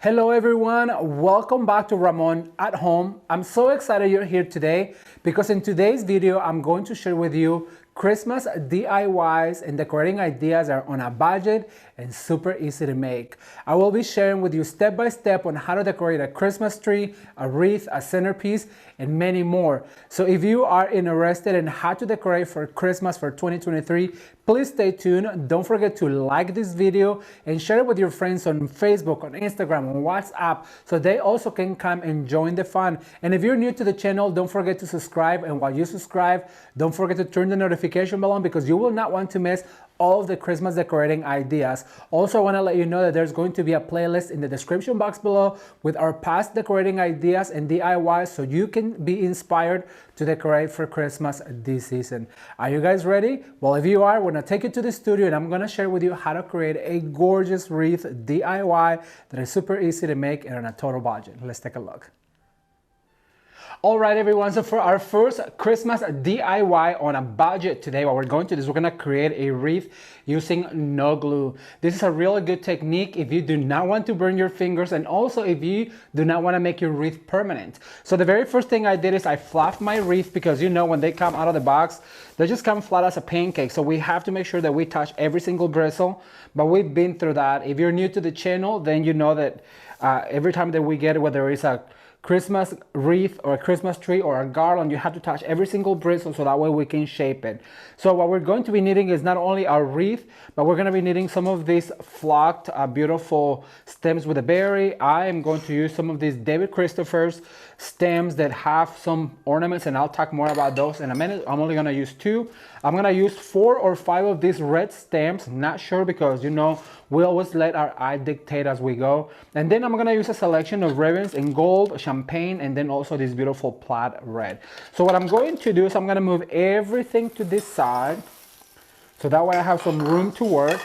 Hello everyone, welcome back to Ramon at home. I'm so excited you're here today because in today's video I'm going to share with you Christmas DIYs and decorating ideas are on a budget and super easy to make. I will be sharing with you step by step on how to decorate a Christmas tree, a wreath, a centerpiece, and many more. So if you are interested in how to decorate for Christmas for 2023, please stay tuned. Don't forget to like this video and share it with your friends on Facebook, on Instagram, on WhatsApp, so they also can come and join the fun. And if you're new to the channel, don't forget to subscribe. And while you subscribe, don't forget to turn the notification bell on because you will not want to miss all of the Christmas decorating ideas. Also, I want to let you know that there's going to be a playlist in the description box below with our past decorating ideas and DIYs so you can be inspired to decorate for Christmas this season. Are you guys ready? Well, if you are, we're going to take you to the studio and I'm going to share with you how to create a gorgeous wreath DIY that is super easy to make and on a total budget. Let's take a look. All right, everyone, so for our first Christmas DIY on a budget today, what we're going to do is we're going to create a wreath using no glue. This is a really good technique if you do not want to burn your fingers and also if you do not want to make your wreath permanent. So the very first thing I did is I fluffed my wreath because you know when they come out of the box, they just come flat as a pancake. So we have to make sure that we touch every single bristle, but we've been through that. If you're new to the channel, then you know that every time that we get it, whether it's a Christmas wreath or a Christmas tree or a garland, you have to touch every single bristle so that way we can shape it. So what we're going to be needing is not only our wreath, but we're going to be needing some of these flocked beautiful stems with a berry. I am going to use some of these David Christopher's stems that have some ornaments, and I'll talk more about those in a minute. I'm only going to use 2. I'm going to use 4 or 5 of these red stems, not sure because you know we always let our eye dictate as we go. And then I'm going to use a selection of ribbons in gold, champagne, and then also this beautiful plaid red. So what I'm going to do is I'm going to move everything to this side so that way I have some room to work.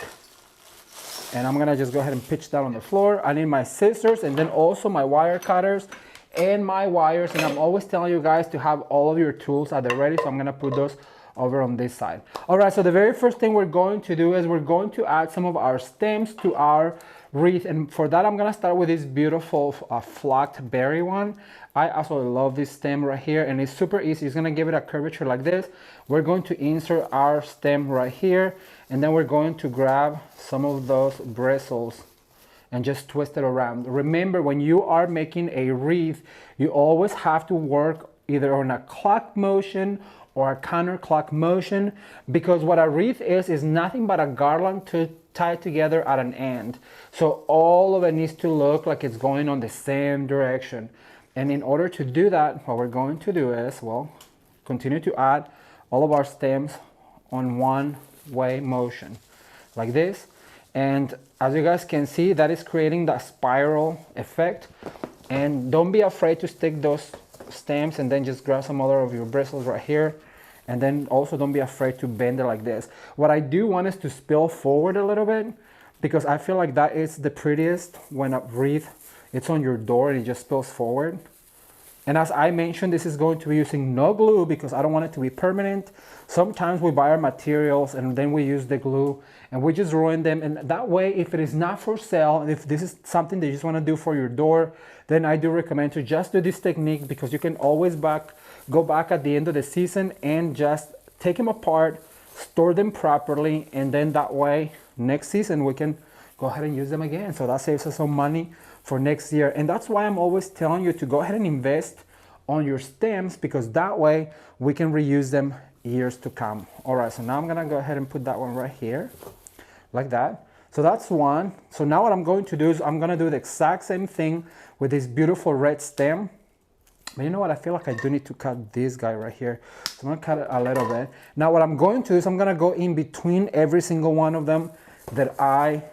And I'm going to just go ahead and pitch that on the floor. I need my scissors and then also my wire cutters and my wires, and I'm always telling you guys to have all of your tools at the ready, so I'm going to put those over on this side. All right, so the very first thing we're going to do is we're going to add some of our stems to our wreath, and for that I'm going to start with this beautiful flocked berry one. I also love this stem right here, and it's super easy. It's going to give it a curvature like this. We're going to insert our stem right here, and then we're going to grab some of those bristles and just twist it around. Remember, when you are making a wreath, you always have to work either on a clock motion or a counterclock motion, because what a wreath is nothing but a garland to tie together at an end. So all of it needs to look like it's going on the same direction. And in order to do that, what we're going to do is, well, continue to add all of our stems on one way motion, like this. And as you guys can see, that is creating that spiral effect. And don't be afraid to stick those stems and then just grab some other of your bristles right here. And then also don't be afraid to bend it like this. What I do want is to spill forward a little bit because I feel like that is the prettiest when a wreath, it's on your door and it just spills forward. And as I mentioned, this is going to be using no glue because I don't want it to be permanent. Sometimes we buy our materials and then we use the glue and we just ruin them. And that way, if it is not for sale, if this is something that you just want to do for your door, then I do recommend to just do this technique because you can always go back at the end of the season and just take them apart, store them properly, and then that way, next season, we can go ahead and use them again. So that saves us some money for next year. And that's why I'm always telling you to go ahead and invest on your stems because that way we can reuse them years to come. All right, so now I'm gonna go ahead and put that one right here, like that. So that's one. So now what I'm going to do is I'm gonna do the exact same thing with this beautiful red stem. But you know what, I feel like I do need to cut this guy right here. So I'm gonna cut it a little bit. Now what I'm going to do is I'm gonna go in between every single one of them that I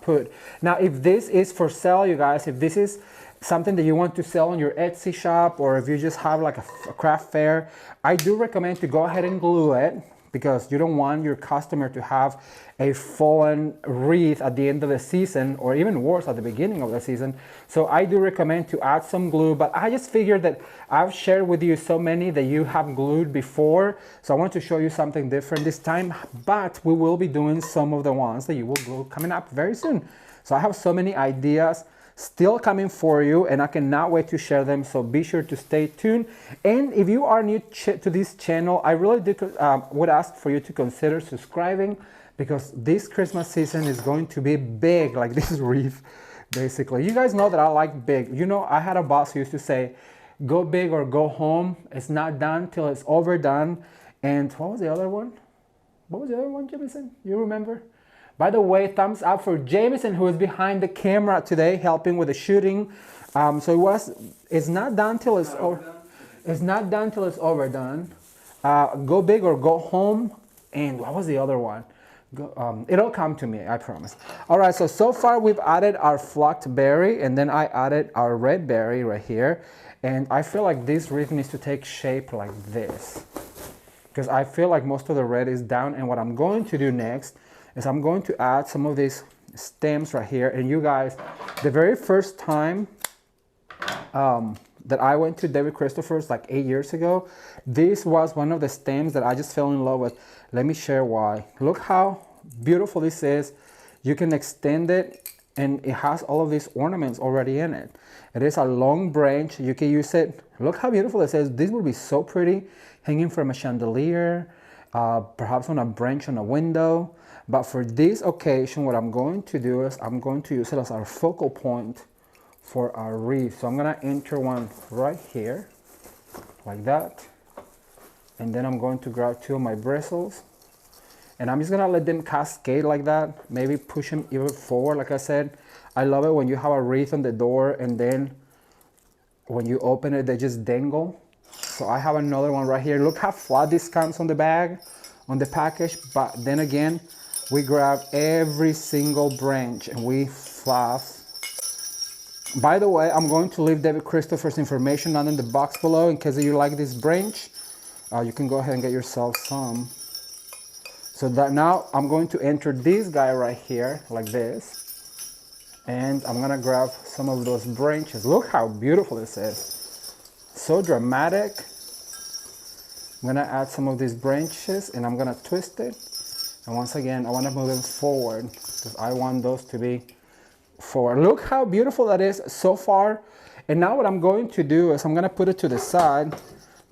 put. Now if this is for sale, you guys, if this is something that you want to sell on your Etsy shop or if you just have like a craft fair, I do recommend to go ahead and glue it because you don't want your customer to have a fallen wreath at the end of the season or even worse at the beginning of the season. So I do recommend to add some glue, but I just figured that I've shared with you so many that you have glued before. So I want to show you something different this time, but we will be doing some of the ones that you will glue coming up very soon. So I have so many ideas still coming for you, and I cannot wait to share them. So be sure to stay tuned. And if you are new to this channel, I really would ask for you to consider subscribing, because this Christmas season is going to be big, like this wreath. Basically, you guys know that I like big. You know, I had a boss who used to say, go big or go home. It's not done till it's overdone. And what was the other one? What was the other one, Jameson? You remember? By the way, thumbs up for Jameson, who is behind the camera today, helping with the shooting. It's not done till it's overdone. Go big or go home. And what was the other one? It'll come to me, I promise. All right, so far we've added our flocked berry, and then I added our red berry right here. And I feel like this wreath needs to take shape like this, because I feel like most of the red is down. And what I'm going to do next is I'm going to add some of these stems right here. And you guys, the very first time that I went to David Christopher's like 8 years ago, this was one of the stems that I just fell in love with. Let me share why. Look how beautiful this is. You can extend it, and it has all of these ornaments already in it. It is a long branch. You can use it. Look how beautiful this is. This would be so pretty hanging from a chandelier, perhaps on a branch on a window. But for this occasion, what I'm going to do is I'm going to use it as our focal point for our wreath. So I'm gonna enter one right here, like that. And then I'm going to grab two of my bristles, and I'm just gonna let them cascade like that. Maybe push them even forward. Like I said, I love it when you have a wreath on the door, and then when you open it, they just dangle. So I have another one right here. Look how flat this comes on the bag, on the package. But then again, we grab every single branch and we fluff. By the way, I'm going to leave David Christopher's information down in the box below in case you like this branch. You can go ahead and get yourself some. So that now I'm going to enter this guy right here like this. And I'm gonna grab some of those branches. Look how beautiful this is. So dramatic. I'm gonna add some of these branches and I'm gonna twist it. And once again, I wanna move them forward because I want those to be forward. Look how beautiful that is so far. And now what I'm going to do is I'm gonna put it to the side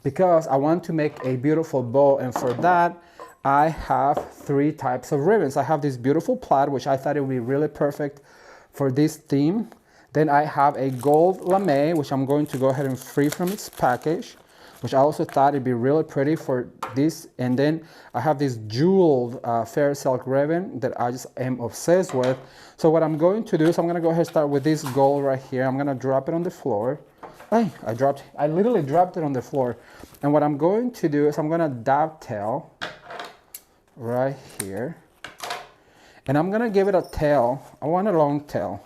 because I want to make a beautiful bow. And for that, I have three types of ribbons. I have this beautiful plaid, which I thought it would be really perfect for this theme. Then I have a gold lame, which I'm going to go ahead and free from its package, which I also thought it'd be really pretty for this. And then I have this jeweled fair silk ribbon that I just am obsessed with. So what I'm going to do is I'm gonna go ahead and start with this gold right here. I'm gonna drop it on the floor. I literally dropped it on the floor. And what I'm going to do is I'm gonna dovetail right here. And I'm gonna give it a tail. I want a long tail.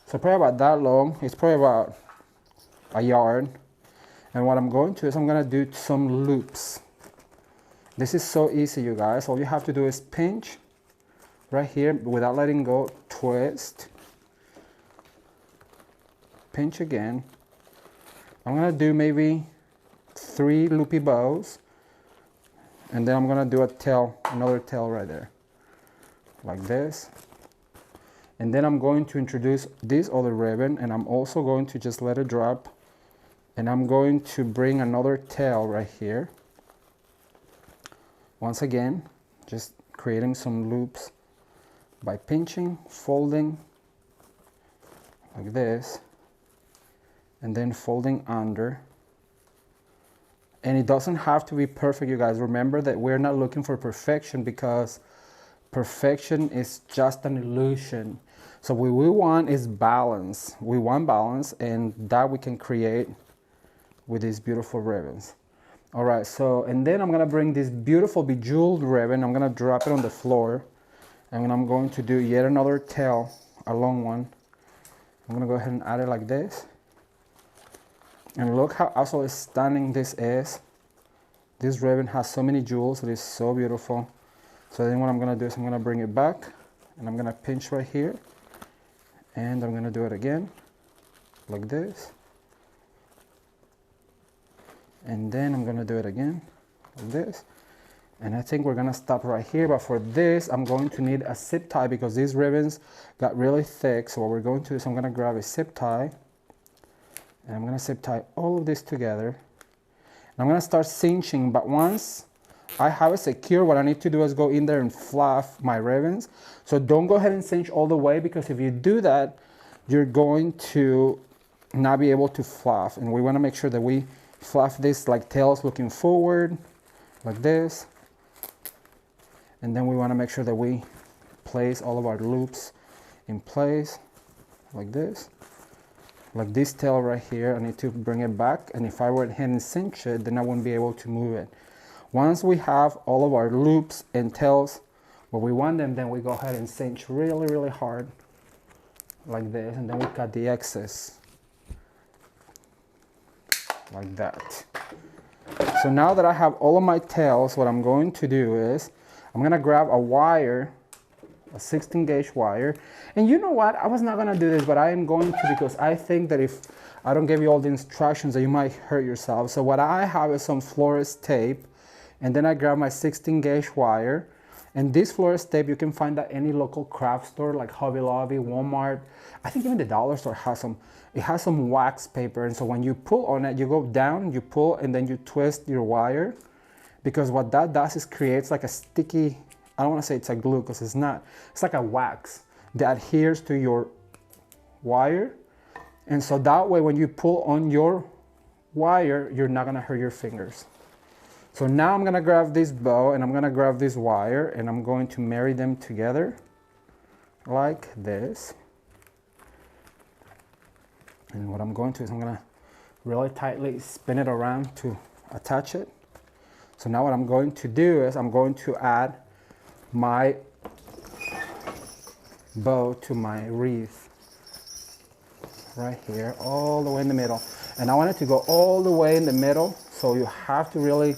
So probably about that long. It's probably about a yard. And what I'm going to is I'm gonna do some loops. This is so easy, you guys. All you have to do is pinch right here without letting go, twist, pinch again. I'm gonna do maybe 3 loopy bows, and then I'm gonna do a tail, another tail right there, like this. And then I'm going to introduce this other ribbon, and I'm also going to just let it drop. And I'm going to bring another tail right here. Once again, just creating some loops by pinching, folding like this, and then folding under. And it doesn't have to be perfect, you guys. Remember that we're not looking for perfection because perfection is just an illusion. So what we want is balance. We want balance, and that we can create with these beautiful ribbons. All right, so, and then I'm gonna bring this beautiful bejeweled ribbon. I'm gonna drop it on the floor, and I'm going to do yet another tail, a long one. I'm gonna go ahead and add it like this. And look how absolutely stunning this is. This ribbon has so many jewels. It is so beautiful. So then what I'm gonna do is I'm gonna bring it back, and I'm gonna pinch right here, and I'm gonna do it again, like this. And then I'm gonna do it again, like this. And I think we're gonna stop right here, but for this, I'm going to need a zip tie because these ribbons got really thick. So what we're going to do is I'm gonna grab a zip tie and I'm gonna zip tie all of this together. And I'm gonna start cinching, but once I have it secure, what I need to do is go in there and fluff my ribbons. So don't go ahead and cinch all the way, because if you do that, you're going to not be able to fluff. And we wanna make sure that we fluff this like tails looking forward, like this. And then we want to make sure that we place all of our loops in place like this. Like this tail right here, I need to bring it back. And if I went ahead and cinch it, then I wouldn't be able to move it. Once we have all of our loops and tails where we want them, then we go ahead and cinch really, really hard like this. And then we cut the excess like that. So now that I have all of my tails, what I'm going to do is I'm gonna grab a wire, a 16 gauge wire. And you know what? I was not gonna do this, but I am going to, because I think that if I don't give you all the instructions, that you might hurt yourself. So what I have is some florist tape, and then I grab my 16 gauge wire. And this florist tape, you can find at any local craft store like Hobby Lobby, Walmart. I think even the dollar store has some. It has some wax paper, and so when you pull on it, you go down, you pull, and then you twist your wire. Because what that does is creates like a sticky, I don't want to say it's a glue because it's not. It's like a wax that adheres to your wire. And so that way when you pull on your wire, you're not going to hurt your fingers. So now I'm going to grab this bow and I'm going to grab this wire and I'm going to marry them together like this. And what I'm going to is I'm going to really tightly spin it around to attach it. So now what I'm going to do is I'm going to add my bow to my wreath right here, all the way in the middle. And I want it to go all the way in the middle, so you have to really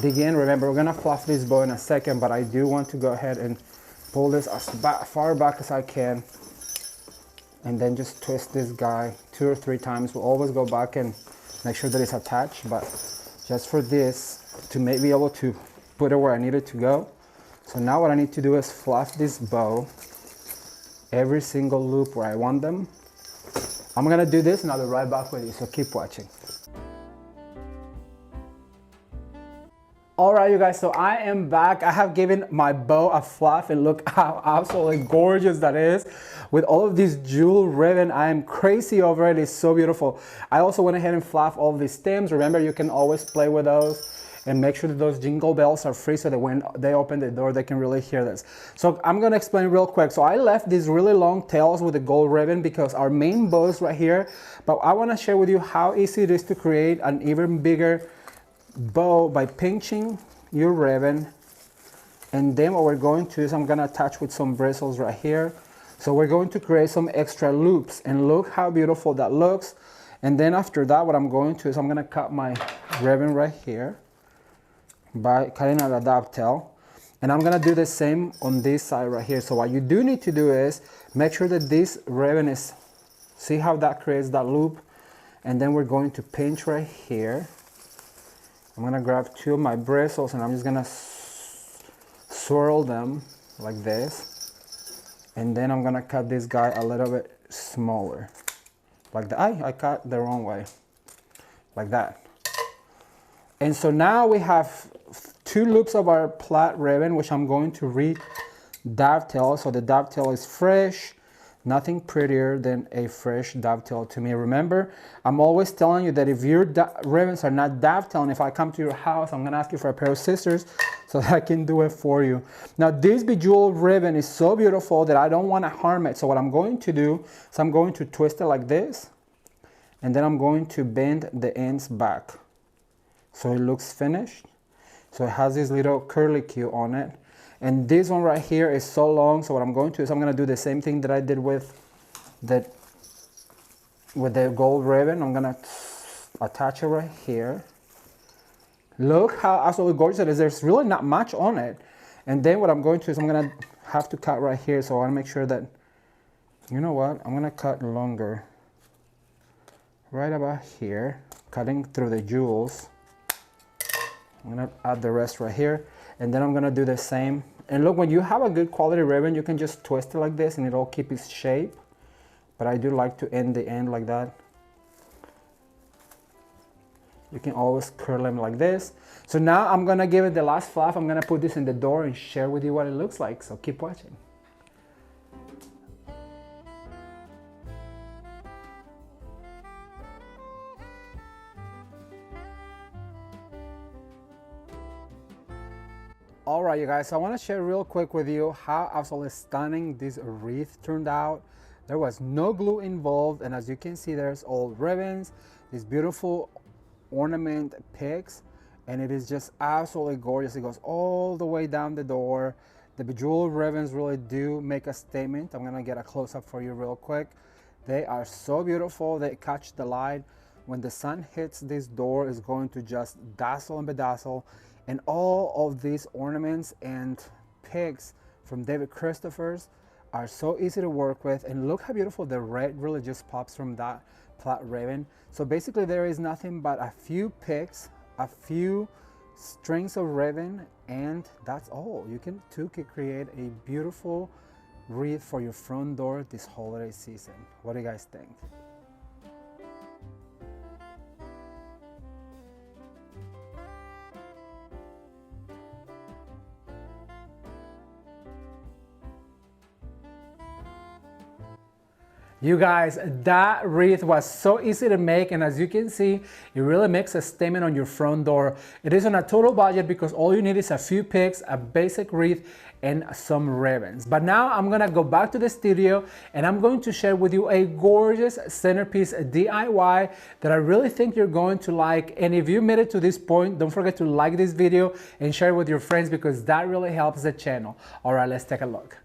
dig in. Remember, we're gonna fluff this bow in a second, but I do want to go ahead and pull this as far back as I can, and then just twist this guy 2 or 3 times. We'll always go back and make sure that it's attached, but just for this, to be able to put it where I need it to go. So now what I need to do is fluff this bow every single loop where I want them. I'm gonna do this and I'll be right back with you, so keep watching. All right, you guys, so I am back. I have given my bow a fluff and look how absolutely gorgeous that is. With all of these jewel ribbon, I am crazy over it. It's so beautiful. I also went ahead and fluffed all of these stems. Remember, you can always play with those and make sure that those jingle bells are free so that when they open the door, they can really hear this. So I'm gonna explain real quick. So I left these really long tails with the gold ribbon because our main bow is right here, but I wanna share with you how easy it is to create an even bigger bow by pinching your ribbon. And then what we're going to do is I'm gonna attach with some bristles right here. So we're going to create some extra loops, and look how beautiful that looks. And then after that, what I'm going to is I'm gonna cut my ribbon right here by cutting out a dovetail. And I'm gonna do the same on this side right here. So what you do need to do is make sure that this ribbon is, see how that creates that loop? And then we're going to pinch right here. I'm gonna grab 2 of my bristles and I'm just gonna swirl them like this. And then I'm gonna cut this guy a little bit smaller. Like that. I cut the wrong way. Like that. And so now we have 2 loops of our plaid ribbon, which I'm going to re-dovetail. So the dovetail is fresh. Nothing prettier than a fresh dovetail to me. Remember, I'm always telling you that if your ribbons are not dovetailing, if I come to your house, I'm gonna ask you for a pair of scissors so that I can do it for you. Now, this bejeweled ribbon is so beautiful that I don't wanna harm it. So what I'm going to do is I'm going to twist it like this, and then I'm going to bend the ends back so it looks finished. So it has this little curlicue on it. And this one right here is so long, so what I'm going to do is I'm going to do the same thing that I did with the gold ribbon. I'm going to attach it right here. Look how absolutely gorgeous it is. There's really not much on it. And then what I'm going to do is I'm going to have to cut right here, so I want to make sure that, you know what, I'm going to cut longer. Right about here, cutting through the jewels. I'm going to add the rest right here. And then I'm gonna do the same. And look, when you have a good quality ribbon, you can just twist it like this and it'll keep its shape. But I do like to end the end like that. You can always curl them like this. So now I'm gonna give it the last flap. I'm gonna put this in the door and share with you what it looks like. So keep watching. All right, you guys, so I want to share real quick with you how absolutely stunning this wreath turned out. There was no glue involved, and as you can see, there's old ribbons, these beautiful ornament picks, and it is just absolutely gorgeous. It goes all the way down the door. The bejeweled ribbons really do make a statement. I'm gonna get a close-up for you real quick. They are so beautiful. They catch the light. When the sun hits this door, it's going to just dazzle and bedazzle. And all of these ornaments and picks from David Christopher's are so easy to work with. And look how beautiful the red really just pops from that flat ribbon. So basically there is nothing but a few picks, a few strings of ribbon, and that's all. You can create a beautiful wreath for your front door this holiday season. What do you guys think? You guys, that wreath was so easy to make, and as you can see, it really makes a statement on your front door. It is on a total budget because all you need is a few picks, a basic wreath, and some ribbons. But now I'm gonna go back to the studio and I'm going to share with you a gorgeous centerpiece DIY that I really think you're going to like. And if you made it to this point, don't forget to like this video and share it with your friends because that really helps the channel. All right, let's take a look.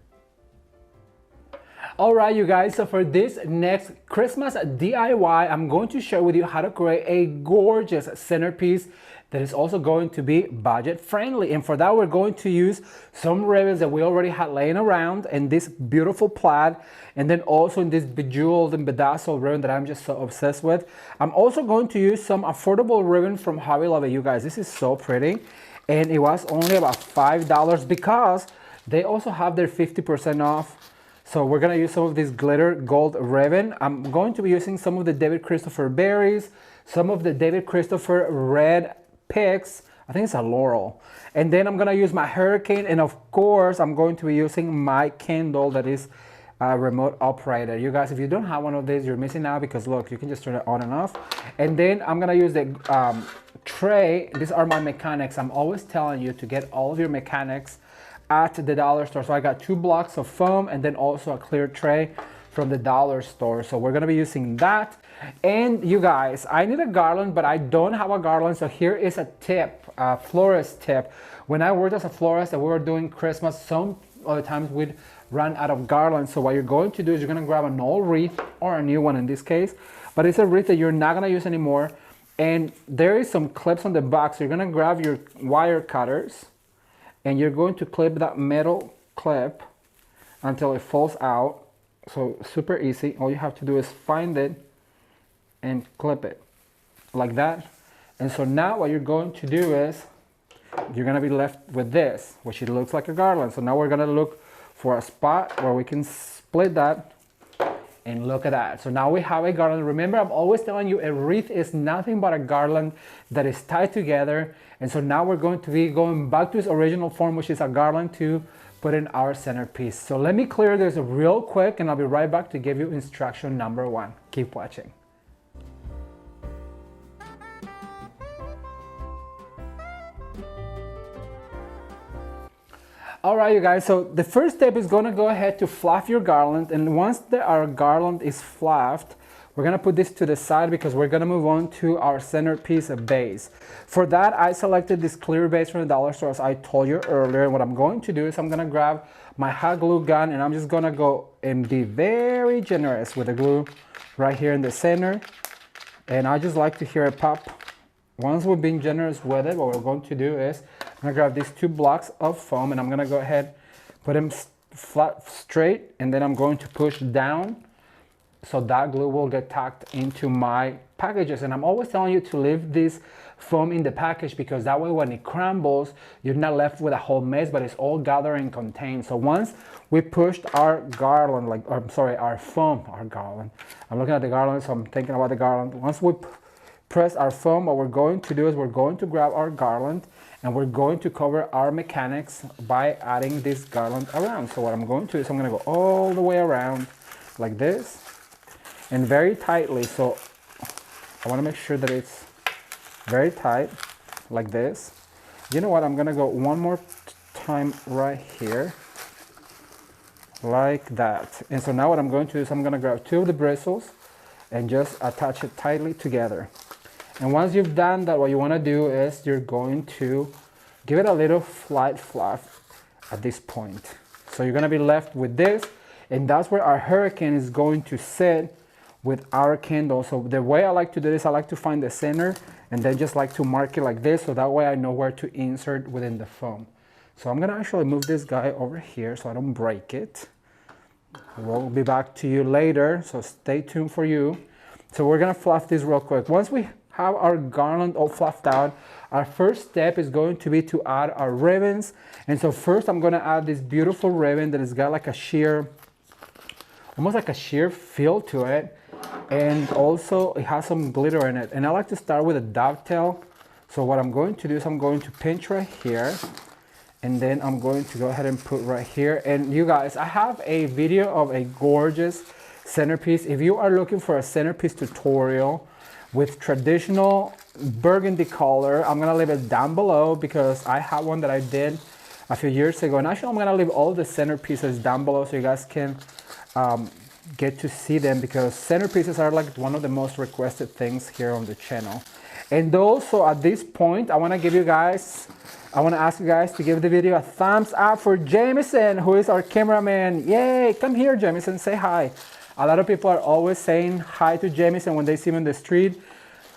All right, you guys, so for this next Christmas DIY, I'm going to share with you how to create a gorgeous centerpiece that is also going to be budget friendly. And for that, we're going to use some ribbons that we already had laying around and this beautiful plaid, and then also in this bejeweled and bedazzled ribbon that I'm just so obsessed with. I'm also going to use some affordable ribbon from Hobby Lobby. You guys, this is so pretty. And it was only about $5 because they also have their 50% off. So we're gonna use some of this glitter gold ribbon. I'm going to be using some of the David Christopher berries, some of the David Christopher red picks. I think it's a laurel. And then I'm gonna use my hurricane, and of course, I'm going to be using my candle that is remote operated. You guys, if you don't have one of these, you're missing out because look, you can just turn it on and off. And then I'm gonna use the tray. These are my mechanics. I'm always telling you to get all of your mechanics at the dollar store. So I got 2 blocks of foam and then also a clear tray from the dollar store. So we're gonna be using that. And you guys, I need a garland, but I don't have a garland. So here is a tip, a florist tip. When I worked as a florist and we were doing Christmas, some other times we'd run out of garlands. So what you're going to do is you're gonna grab an old wreath, or a new one in this case, but it's a wreath that you're not gonna use anymore. And there is some clips on the back. So you're gonna grab your wire cutters and you're going to clip that metal clip until it falls out. So super easy. All you have to do is find it and clip it like that. And so now what you're going to do is you're gonna be left with this, which it looks like a garland. So now we're gonna look for a spot where we can split that, and look at that. So now we have a garland. Remember, I'm always telling you a wreath is nothing but a garland that is tied together. And so now we're going to be going back to its original form, which is a garland to put in our centerpiece. So let me clear this real quick and I'll be right back to give you instruction number 1. Keep watching. All right, you guys, so the first step is gonna go ahead to fluff your garland. And once our garland is fluffed, we're gonna put this to the side because we're gonna move on to our centerpiece base. For that, I selected this clear base from the dollar store as I told you earlier. And what I'm going to do is I'm gonna grab my hot glue gun and I'm just gonna go and be very generous with the glue right here in the center. And I just like to hear it pop. Once we're being generous with it, what we're going to do is I'm gonna grab these 2 blocks of foam and I'm gonna go ahead, put them flat straight, and then I'm going to push down so that glue will get tucked into my packages. And I'm always telling you to leave this foam in the package, because that way when it crumbles, you're not left with a whole mess, but it's all gathered and contained. So once we pushed our garland, our foam, our garland. I'm looking at the garland, so I'm thinking about the garland. Once we press our foam, what we're going to do is we're going to grab our garland and we're going to cover our mechanics by adding this garland around. So what I'm going to do is I'm going to go all the way around like this and very tightly. So I want to make sure that it's very tight like this. You know what, I'm gonna go one more time right here like that. And so now what I'm going to do is I'm gonna grab two of the bristles and just attach it tightly together. And once you've done that, what you want to do is you're going to give it a little light fluff at this point. So you're going to be left with this, and that's where our hurricane is going to sit with our candle. So the way I like to do this, I like to find the center and then just like to mark it like this, so that way I know where to insert within the foam. So I'm going to actually move this guy over here so I don't break it. We'll be back to you later, so stay tuned for you. So we're going to fluff this real quick. Once we have our garland all fluffed out, our first step is going to be to add our ribbons. And so first I'm going to add this beautiful ribbon that has got like a sheer, almost like a sheer feel to it. And also it has some glitter in it. And I like to start with a dovetail. So what I'm going to do is I'm going to pinch right here. And then I'm going to go ahead and put right here. And you guys, I have a video of a gorgeous centerpiece. If you are looking for a centerpiece tutorial with traditional burgundy color, I'm gonna leave it down below, because I have one that I did a few years ago. And actually I'm gonna leave all the centerpieces down below so you guys can get to see them, because centerpieces are like one of the most requested things here on the channel. And also at this point, I want to ask you guys to give the video a thumbs up for Jameson, who is our cameraman. Yay, come here Jameson, say hi. A lot of people are always saying hi to Jameson when they see him on the street.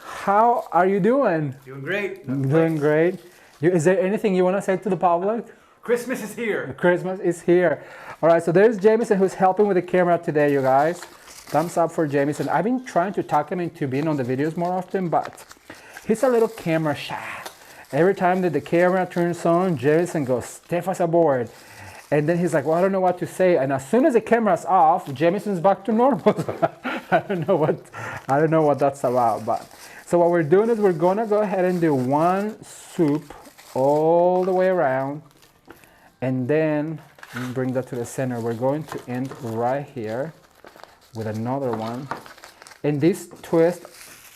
How are you doing? Doing great. Doing great. Is there anything you want to say to the public? Christmas is here. Christmas is here. All right, so there's Jameson, who's helping with the camera today, you guys. Thumbs up for Jameson. I've been trying to talk him into being on the videos more often, but he's a little camera shy. Every time that the camera turns on, Jameson goes, take us aboard. And then he's like, well, I don't know what to say. And as soon as the camera's off, Jameson's back to normal. I don't know what that's about. But so what we're doing is we're gonna go ahead and do one swoop all the way around. And then bring that to the center. We're going to end right here with another one. And this twist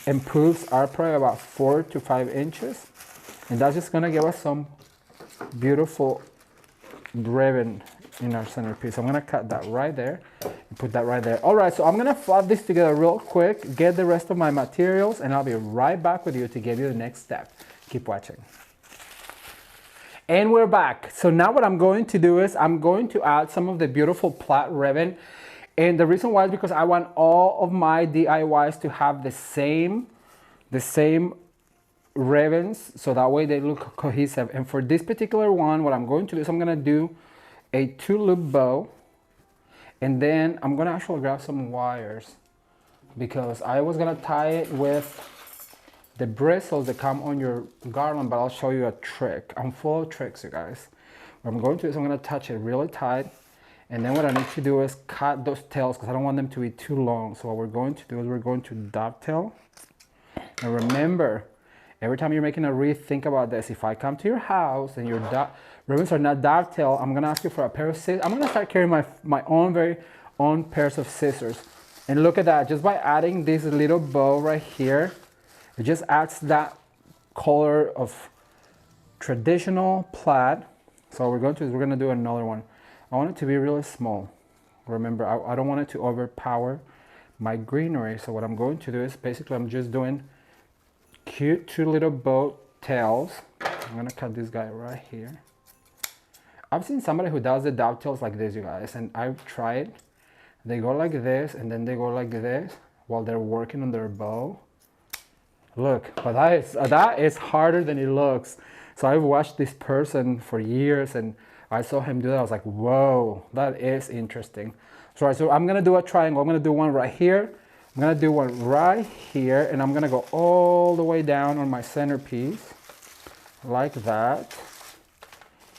improves our probably about 4 to 5 inches. And that's just gonna give us some beautiful ribbon in our centerpiece. I'm gonna cut that right there and put that right there. All right, so I'm gonna fluff this together real quick, get the rest of my materials, and I'll be right back with you to give you the next step. Keep watching. And we're back. So now what I'm going to do is I'm going to add some of the beautiful plaid ribbon. And the reason why is because I want all of my DIYs to have the same ribbons, so that way they look cohesive. And for this particular one, what I'm going to do is I'm going to do a 2-loop bow, and then I'm going to actually grab some wires, because I was going to tie it with the bristles that come on your garland, but I'll show you a trick. I'm full of tricks, you guys. What I'm going to do is I'm going to touch it really tight, and then what I need to do is cut those tails, because I don't want them to be too long. So what we're going to do is we're going to dovetail. And remember, every time you're making a wreath, think about this. If I come to your house and your ribbons are not dovetail, I'm gonna ask you for a pair of scissors. I'm gonna start carrying my own very own pairs of scissors. And look at that, just by adding this little bow right here, it just adds that color of traditional plaid. So what we're going to do is we're gonna do another one. I want it to be really small. Remember, I don't want it to overpower my greenery. So what I'm going to do is basically I'm just doing cute 2 little bow tails. I'm gonna cut this guy right here. I've seen somebody who does the dovetails like this, you guys, and I've tried. They go like this, and then they go like this while they're working on their bow. Look, but that is harder than it looks. So I've watched this person for years, and I saw him do that. I was like, whoa, that is interesting. So I'm gonna do a triangle. I'm gonna do one right here. I'm gonna do one right here, and I'm gonna go all the way down on my centerpiece, like that.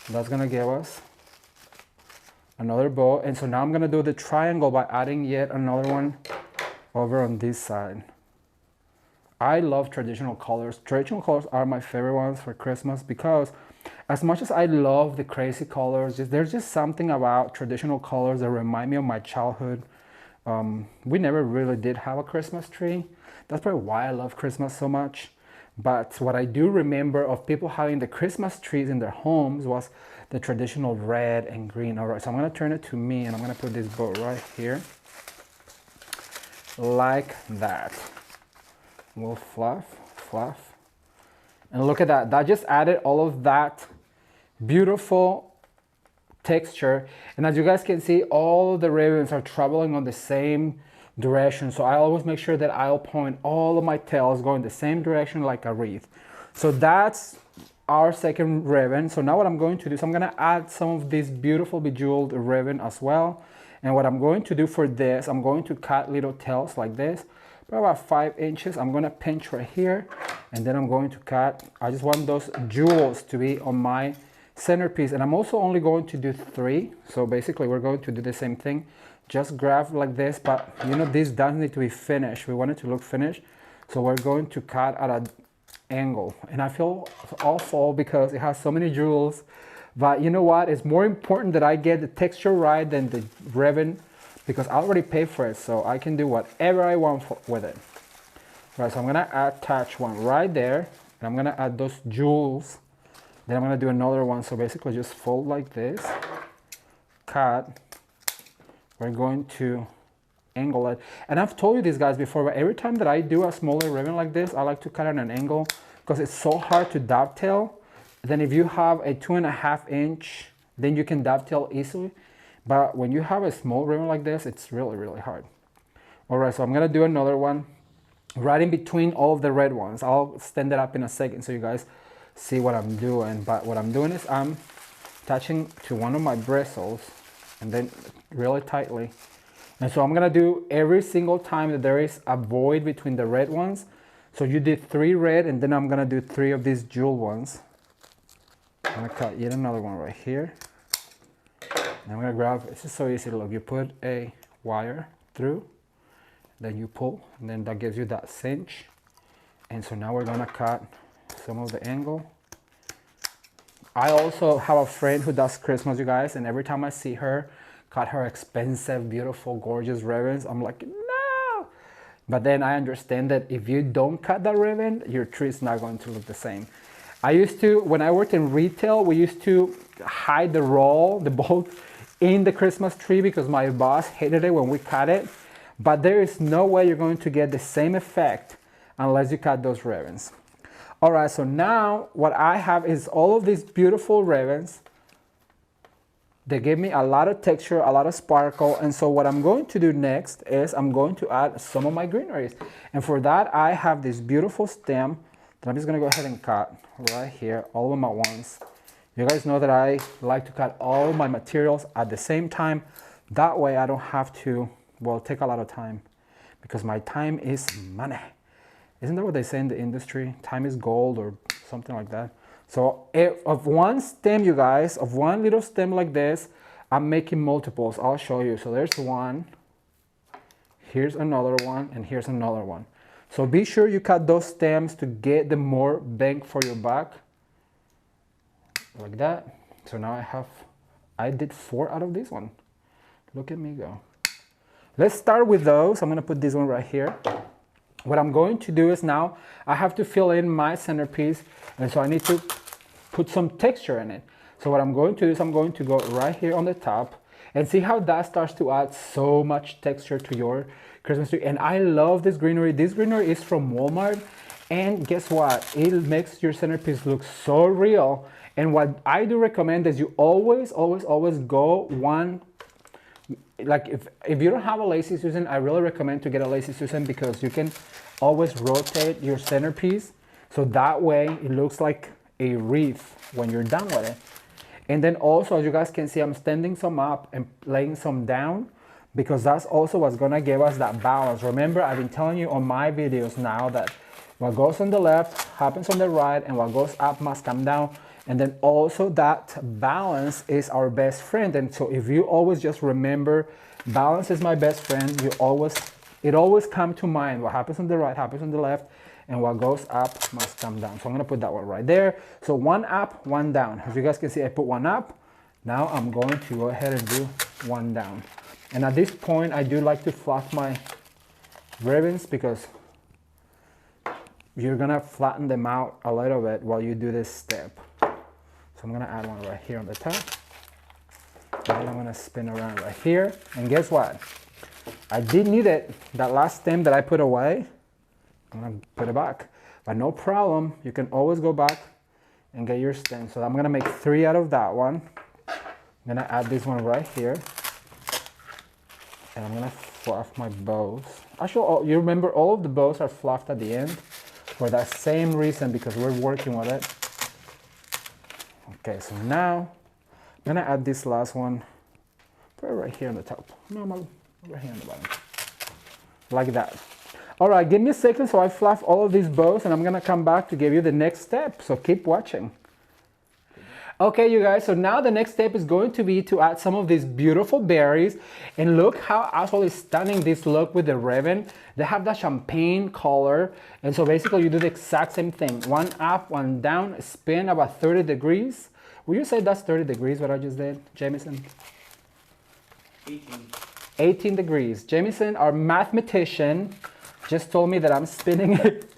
That's gonna give us another bow. And so now I'm gonna do the triangle by adding yet another one over on this side. I love traditional colors. Traditional colors are my favorite ones for Christmas because as much as I love the crazy colors, there's just something about traditional colors that remind me of my childhood. We never really did have a Christmas tree. That's probably why I love Christmas so much. But what I do remember of people having the Christmas trees in their homes was the traditional red and green. All right, so I'm gonna turn it to me and I'm gonna put this bow right here, like that. We'll fluff. And look at that, that just added all of that beautiful texture. And as you guys can see, all of the ribbons are traveling on the same direction. So I always make sure that I'll point all of my tails going the same direction like a wreath. So that's our second ribbon. So now what I'm going to do is I'm gonna add some of this beautiful bejeweled ribbon as well. And what I'm going to do for this, I'm going to cut little tails like this, about 5 inches. I'm gonna pinch right here, and then I'm going to cut. I just want those jewels to be on my centerpiece, and I'm also only going to do 3. So basically we're going to do the same thing, just grab like this, but you know, this doesn't need to be finished. We want it to look finished, so we're going to cut at an angle. And I feel awful because it has so many jewels, but you know what, it's more important that I get the texture right than the ribbon, because I already paid for it, so I can do whatever I want with it. Right, so I'm gonna attach one right there, and I'm gonna add those jewels. Then I'm gonna do another one, so basically just fold like this, cut. We're going to angle it. And I've told you this, guys, before, but every time that I do a smaller ribbon like this, I like to cut at an angle because it's so hard to dovetail. Then if you have a 2.5 inch, then you can dovetail easily. But when you have a small ribbon like this, it's really, really hard. All right, so I'm gonna do another one right in between all of the red ones. I'll stand it up in a second so you guys see what I'm doing. But what I'm doing is I'm attaching to one of my bristles and then really tightly. And so I'm gonna do every single time that there is a void between the red ones. So you did 3 red, and then I'm gonna do 3 of these jewel ones. I'm gonna cut yet another one right here. And I'm gonna grab, it's just so easy to look. You put a wire through, then you pull, and then that gives you that cinch. And so now we're gonna cut some of the angle. I also have a friend who does Christmas, you guys, and every time I see her cut her expensive, beautiful, gorgeous ribbons, I'm like, no! But then I understand that if you don't cut that ribbon, your tree is not going to look the same. I used to, when I worked in retail, we used to hide the bolt in the Christmas tree because my boss hated it when we cut it. But there is no way you're going to get the same effect unless you cut those ribbons. All right, so now what I have is all of these beautiful ribbons. They give me a lot of texture, a lot of sparkle. And so what I'm going to do next is I'm going to add some of my greeneries. And for that, I have this beautiful stem that I'm just gonna go ahead and cut right here, all of them at once. You guys know that I like to cut all my materials at the same time. That way I don't have to, well, take a lot of time because my time is money. Isn't that what they say in the industry? Time is gold or something like that. So of one stem, you guys, of one little stem like this, I'm making multiples. I'll show you. So there's one, here's another one, and here's another one. So be sure you cut those stems to get the more bang for your buck. Like that. So now I did 4 out of this one. Look at me go. Let's start with those. I'm gonna put this one right here. What I'm going to do is now I have to fill in my centerpiece, and so I need to put some texture in it. So what I'm going to do is I'm going to go right here on the top and see how that starts to add so much texture to your Christmas tree. And I love this greenery. This greenery is from Walmart, and guess what? It makes your centerpiece look so real. And what I do recommend is you always go one, like if you don't have a lazy Susan, I really recommend to get a lazy Susan because you can always rotate your centerpiece. So that way it looks like a wreath when you're done with it. And then also, as you guys can see, I'm standing some up and laying some down. because that's also what's gonna give us that balance. Remember, I've been telling you on my videos now that what goes on the left happens on the right, and what goes up must come down. And then also that balance is our best friend. And so if you always just remember, balance is my best friend, it always comes to mind. What happens on the right happens on the left, and what goes up must come down. So I'm gonna put that one right there. So one up, one down. As you guys can see, I put one up. Now I'm going to go ahead and do one down. And at this point, I do like to fluff my ribbons because you're gonna flatten them out a little bit while you do this step. So I'm gonna add one right here on the top. Then I'm gonna spin around right here. And guess what? I did need it. That last stem that I put away, I'm gonna put it back. But no problem, you can always go back and get your stem. So I'm gonna make 3 out of that one. I'm gonna add this one right here. And I'm gonna fluff my bows. Actually, you remember all of the bows are fluffed at the end for that same reason, because we're working with it. Okay, so now I'm gonna add this last one. Put it right here on the top. No, right here on the bottom. Like that. All right, give me a second so I fluff all of these bows, and I'm gonna come back to give you the next step. So keep watching. Okay, you guys, so now the next step is going to be to add some of these beautiful berries. And look how absolutely stunning this look with the ribbon. They have that champagne color. And so basically you do the exact same thing. One up, one down, spin about 30 degrees. Will you say that's 30 degrees what I just did, Jamison? 18 degrees. Jamison, our mathematician, just told me that I'm spinning it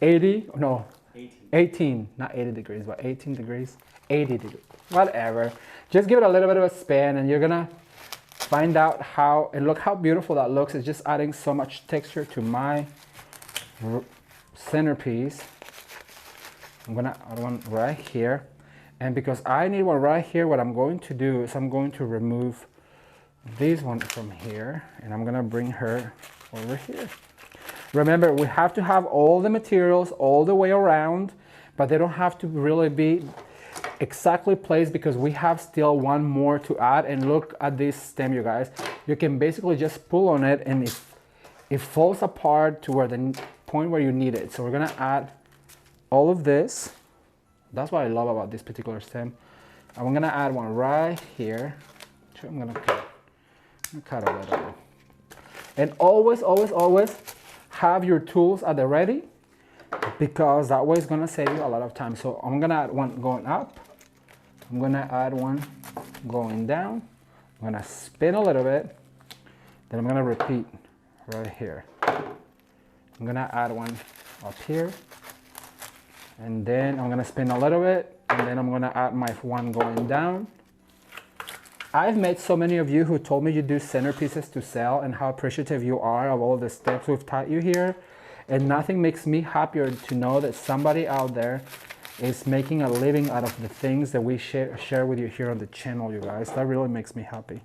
18, not 80 degrees, but 18 degrees. 80 degrees, whatever. Just give it a little bit of a spin, and you're gonna find out how, and look how beautiful that looks. It's just adding so much texture to my centerpiece. I'm gonna add one right here. And because I need one right here, what I'm going to do is I'm going to remove this one from here, and I'm gonna bring her over here. Remember, we have to have all the materials all the way around, but they don't have to really be exactly placed, because we have still one more to add. And look at this stem, you guys. You can basically just pull on it, and it falls apart to where the point where you need it. So we're gonna add all of this. That's what I love about this particular stem. I'm gonna add one right here. I'm gonna cut a little bit. And always, always, always have your tools at the ready, because that way it's gonna save you a lot of time. So I'm gonna add one going up. I'm gonna add one going down. I'm gonna spin a little bit. Then I'm gonna repeat right here. I'm gonna add one up here. And then I'm gonna spin a little bit. And then I'm gonna add my one going down. I've met so many of you who told me you do centerpieces to sell, and how appreciative you are of all the steps we've taught you here. And nothing makes me happier to know that somebody out there is making a living out of the things that we share with you here on the channel, you guys. That really makes me happy.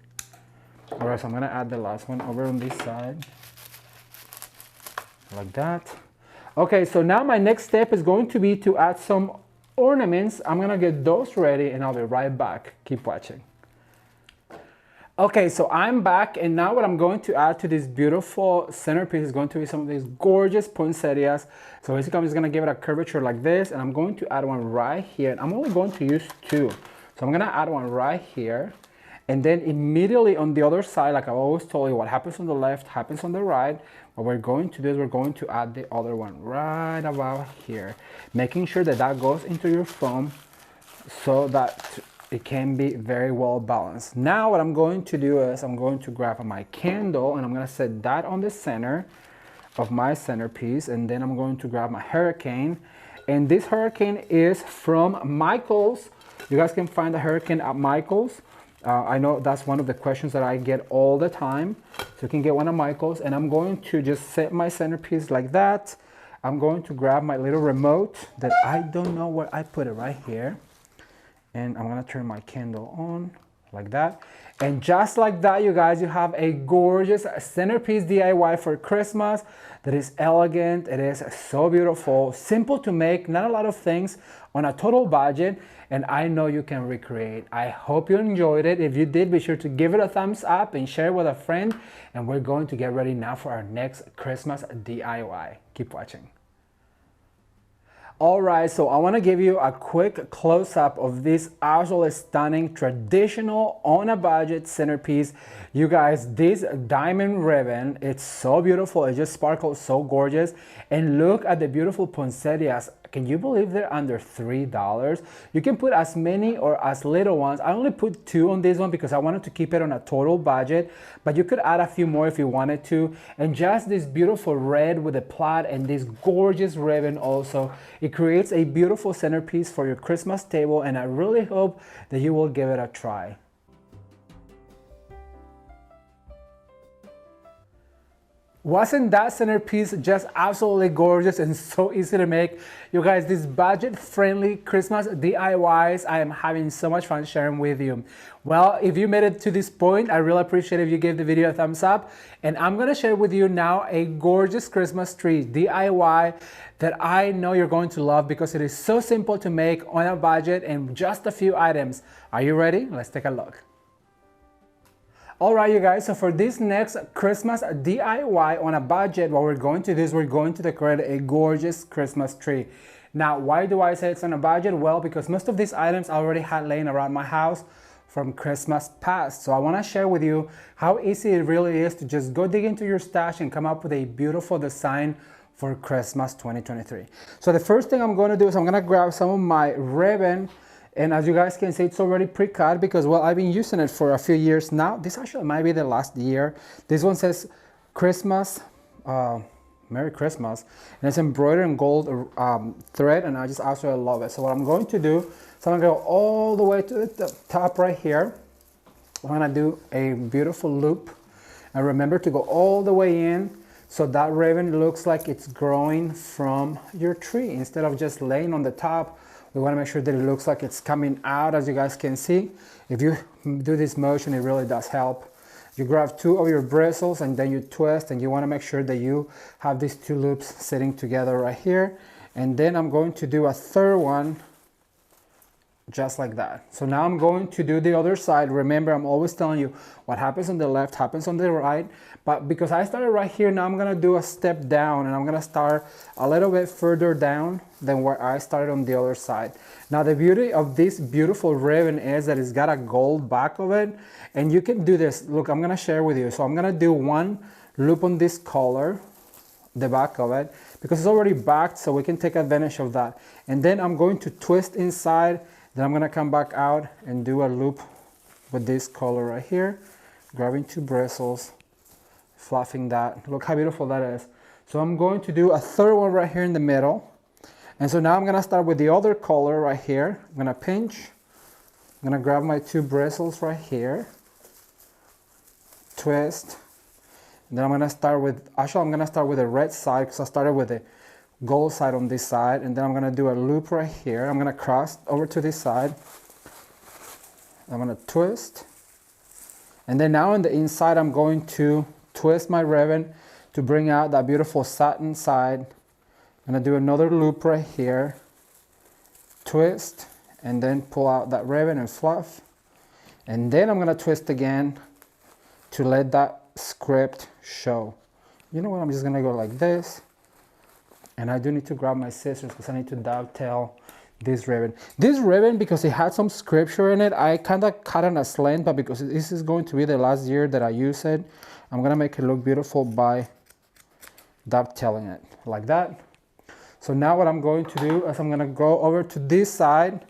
All right, so I'm gonna add the last one over on this side. Like that. Okay, so now my next step is going to be to add some ornaments. I'm gonna get those ready, and I'll be right back. Keep watching. Okay, so I'm back, and now what I'm going to add to this beautiful centerpiece is going to be some of these gorgeous poinsettias. So basically I'm just gonna give it a curvature like this, and I'm going to add one right here. And I'm only going to use 2. So I'm gonna add one right here, and then immediately on the other side, like I always told you, what happens on the left happens on the right. What we're going to do is we're going to add the other one right about here, making sure that that goes into your foam so that it can be very well balanced. Now what I'm going to do is I'm going to grab my candle, and I'm gonna set that on the center of my centerpiece. And then I'm going to grab my hurricane, and this hurricane is from Michael's. You guys can find the hurricane at Michael's. I know that's one of the questions that I get all the time. So you can get one of Michael's, and I'm going to just set my centerpiece like that. I'm going to grab my little remote that I don't know where I put it, right here. And I'm gonna turn my candle on like that. And just like that, you guys, you have a gorgeous centerpiece DIY for Christmas that is elegant. It is so beautiful, simple to make, not a lot of things, on a total budget, and I know you can recreate. I hope you enjoyed it. If you did, be sure to give it a thumbs up and share it with a friend, and we're going to get ready now for our next Christmas DIY. Keep watching. Alright, so I want to give you a quick close-up of this absolutely stunning traditional on a budget centerpiece. You guys, this diamond ribbon, it's so beautiful. It just sparkles so gorgeous. And look at the beautiful poinsettias. Can you believe they're under $3? You can put as many or as little ones. I only put 2 on this one because I wanted to keep it on a total budget, but you could add a few more if you wanted to. And just this beautiful red with the plaid and this gorgeous ribbon also. It creates a beautiful centerpiece for your Christmas table, and I really hope that you will give it a try. Wasn't that centerpiece just absolutely gorgeous and so easy to make? You guys, these budget-friendly Christmas DIYs, I am having so much fun sharing with you. Well, if you made it to this point, I really appreciate if you gave the video a thumbs up. And I'm gonna share with you now a gorgeous Christmas tree DIY that I know you're going to love because it is so simple to make on a budget and just a few items. Are you ready? Let's take a look. Alright, you guys, so for this next Christmas DIY on a budget, what we're going to do is we're going to decorate a gorgeous Christmas tree. Now, why do I say it's on a budget? Well, because most of these items I already had laying around my house from Christmas past. So I want to share with you how easy it really is to just go dig into your stash and come up with a beautiful design for Christmas 2023. So the first thing I'm going to do is I'm going to grab some of my ribbon. And as you guys can see, it's already pre-cut because, well, I've been using it for a few years now. This actually might be the last year. This one says Christmas, Merry Christmas. And it's embroidered in gold thread, and I just absolutely love it. So what I'm going to do, so I'm going to go all the way to the top right here. I'm going to do a beautiful loop. And remember to go all the way in so that ribbon looks like it's growing from your tree instead of just laying on the top. We want to make sure that it looks like it's coming out, as you guys can see. If you do this motion, it really does help. You grab 2 of your bristles and then you twist, and you want to make sure that you have these 2 loops sitting together right here. And then I'm going to do a third one just like that. So now I'm going to do the other side. Remember, I'm always telling you what happens on the left happens on the right, but because I started right here, now I'm gonna do a step down, and I'm gonna start a little bit further down than where I started on the other side. Now the beauty of this beautiful ribbon is that it's got a gold back of it, and you can do this. Look, I'm gonna share with you. So I'm gonna do 1 loop on this color, the back of it, because it's already backed, so we can take advantage of that. And then I'm going to twist inside. Then I'm going to come back out and do a loop with this color right here, grabbing 2 bristles, fluffing that. Look how beautiful that is. So I'm going to do a third one right here in the middle. And so now I'm going to start with the other color right here. I'm going to pinch. I'm going to grab my 2 bristles right here, twist. And then I'm going to start with, actually I'm going to start with the red side because I started with the gold side on this side, and then I'm going to do a loop right here. I'm going to cross over to this side. I'm going to twist, and then now on the inside I'm going to twist my ribbon to bring out that beautiful satin side. I'm going to do another loop right here, twist, and then pull out that ribbon and fluff, and then I'm going to twist again to let that script show. You know what, I'm just going to go like this. And I do need to grab my scissors because I need to dovetail this ribbon. This ribbon, because it had some scripture in it, I kind of cut on a slant, but because this is going to be the last year that I use it, I'm going to make it look beautiful by dovetailing it like that. So now what I'm going to do is I'm going to go over to this side,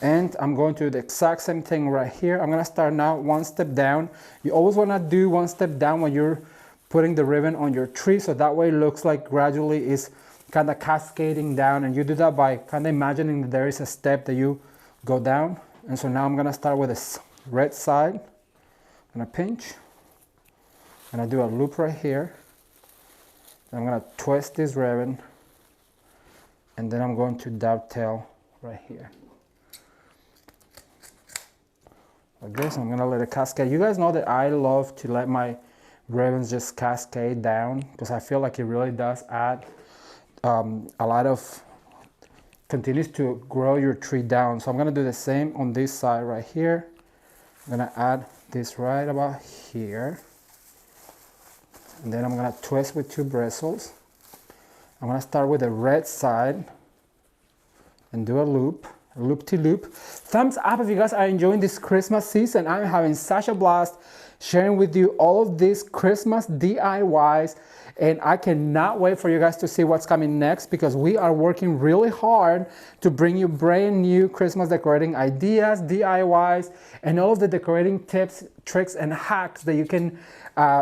and I'm going to do the exact same thing right here. I'm going to start now 1 step down. You always want to do 1 step down when you're putting the ribbon on your tree, so that way it looks like gradually is kind of cascading down, and you do that by kind of imagining that there is a step that you go down. And so now I'm going to start with this red side. I'm going to pinch, and I do a loop right here. I'm going to twist this ribbon, and then I'm going to dovetail right here. like this. I'm gonna let it cascade. You guys know that I love to let my ribbons just cascade down because I feel like it really does add a lot of, continues to grow your tree down. So I'm gonna do the same on this side right here. I'm gonna add this right about here. And then I'm gonna twist with 2 bristles. I'm gonna start with the red side and do a loop-to-loop. Thumbs up if you guys are enjoying this Christmas season. I'm having such a blast sharing with you all of these Christmas DIYs, and I cannot wait for you guys to see what's coming next because we are working really hard to bring you brand new Christmas decorating ideas, DIYs, and all of the decorating tips, tricks, and hacks that you can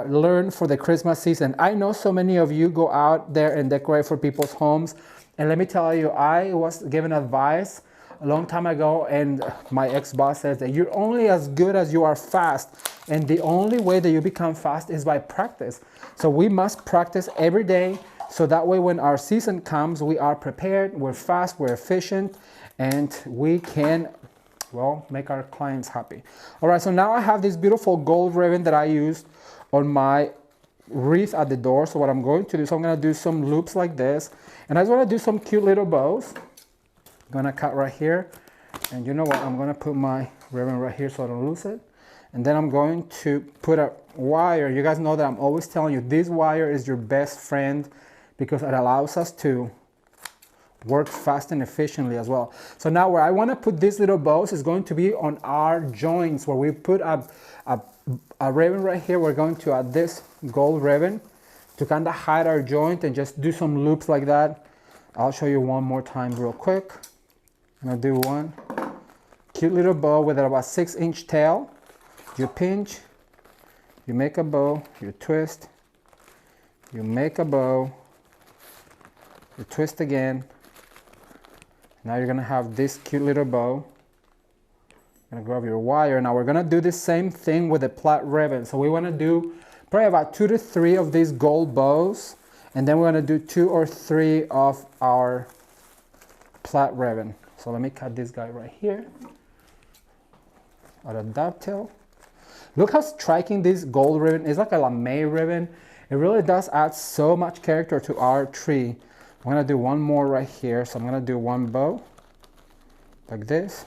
learn for the Christmas season. I know so many of you go out there and decorate for people's homes, and let me tell you, I was given advice a long time ago, and my ex-boss says that you're only as good as you are fast, and the only way that you become fast is by practice. So we must practice every day, so that way when our season comes, we are prepared, we're fast, we're efficient, and we can, well, make our clients happy. All right, so now I have this beautiful gold ribbon that I used on my wreath at the door. So what I'm going to do, so I'm gonna do some loops like this, and I just wanna do some cute little bows. I'm gonna cut right here, and you know what, I'm gonna put my ribbon right here so I don't lose it. And then I'm going to put a wire. You guys know that I'm always telling you this wire is your best friend because it allows us to work fast and efficiently as well. So now where I wanna put these little bows is going to be on our joints where we put a ribbon right here. We're going to add this gold ribbon to kind of hide our joint and just do some loops like that. I'll show you one more time real quick. I'm gonna do one cute little bow with about 6-inch tail. You pinch, you make a bow, you twist, you make a bow, you twist again. Now you're gonna have this cute little bow. Gonna grab your wire. Now we're gonna do the same thing with the plaid ribbon. So we wanna do probably about 2 to 3 of these gold bows, and then we're gonna do 2 or 3 of our plaid ribbon. So let me cut this guy right here out of dovetail. Look how striking this gold ribbon is, like a lame ribbon. It really does add so much character to our tree. I'm gonna do one more right here. So I'm gonna do one bow like this.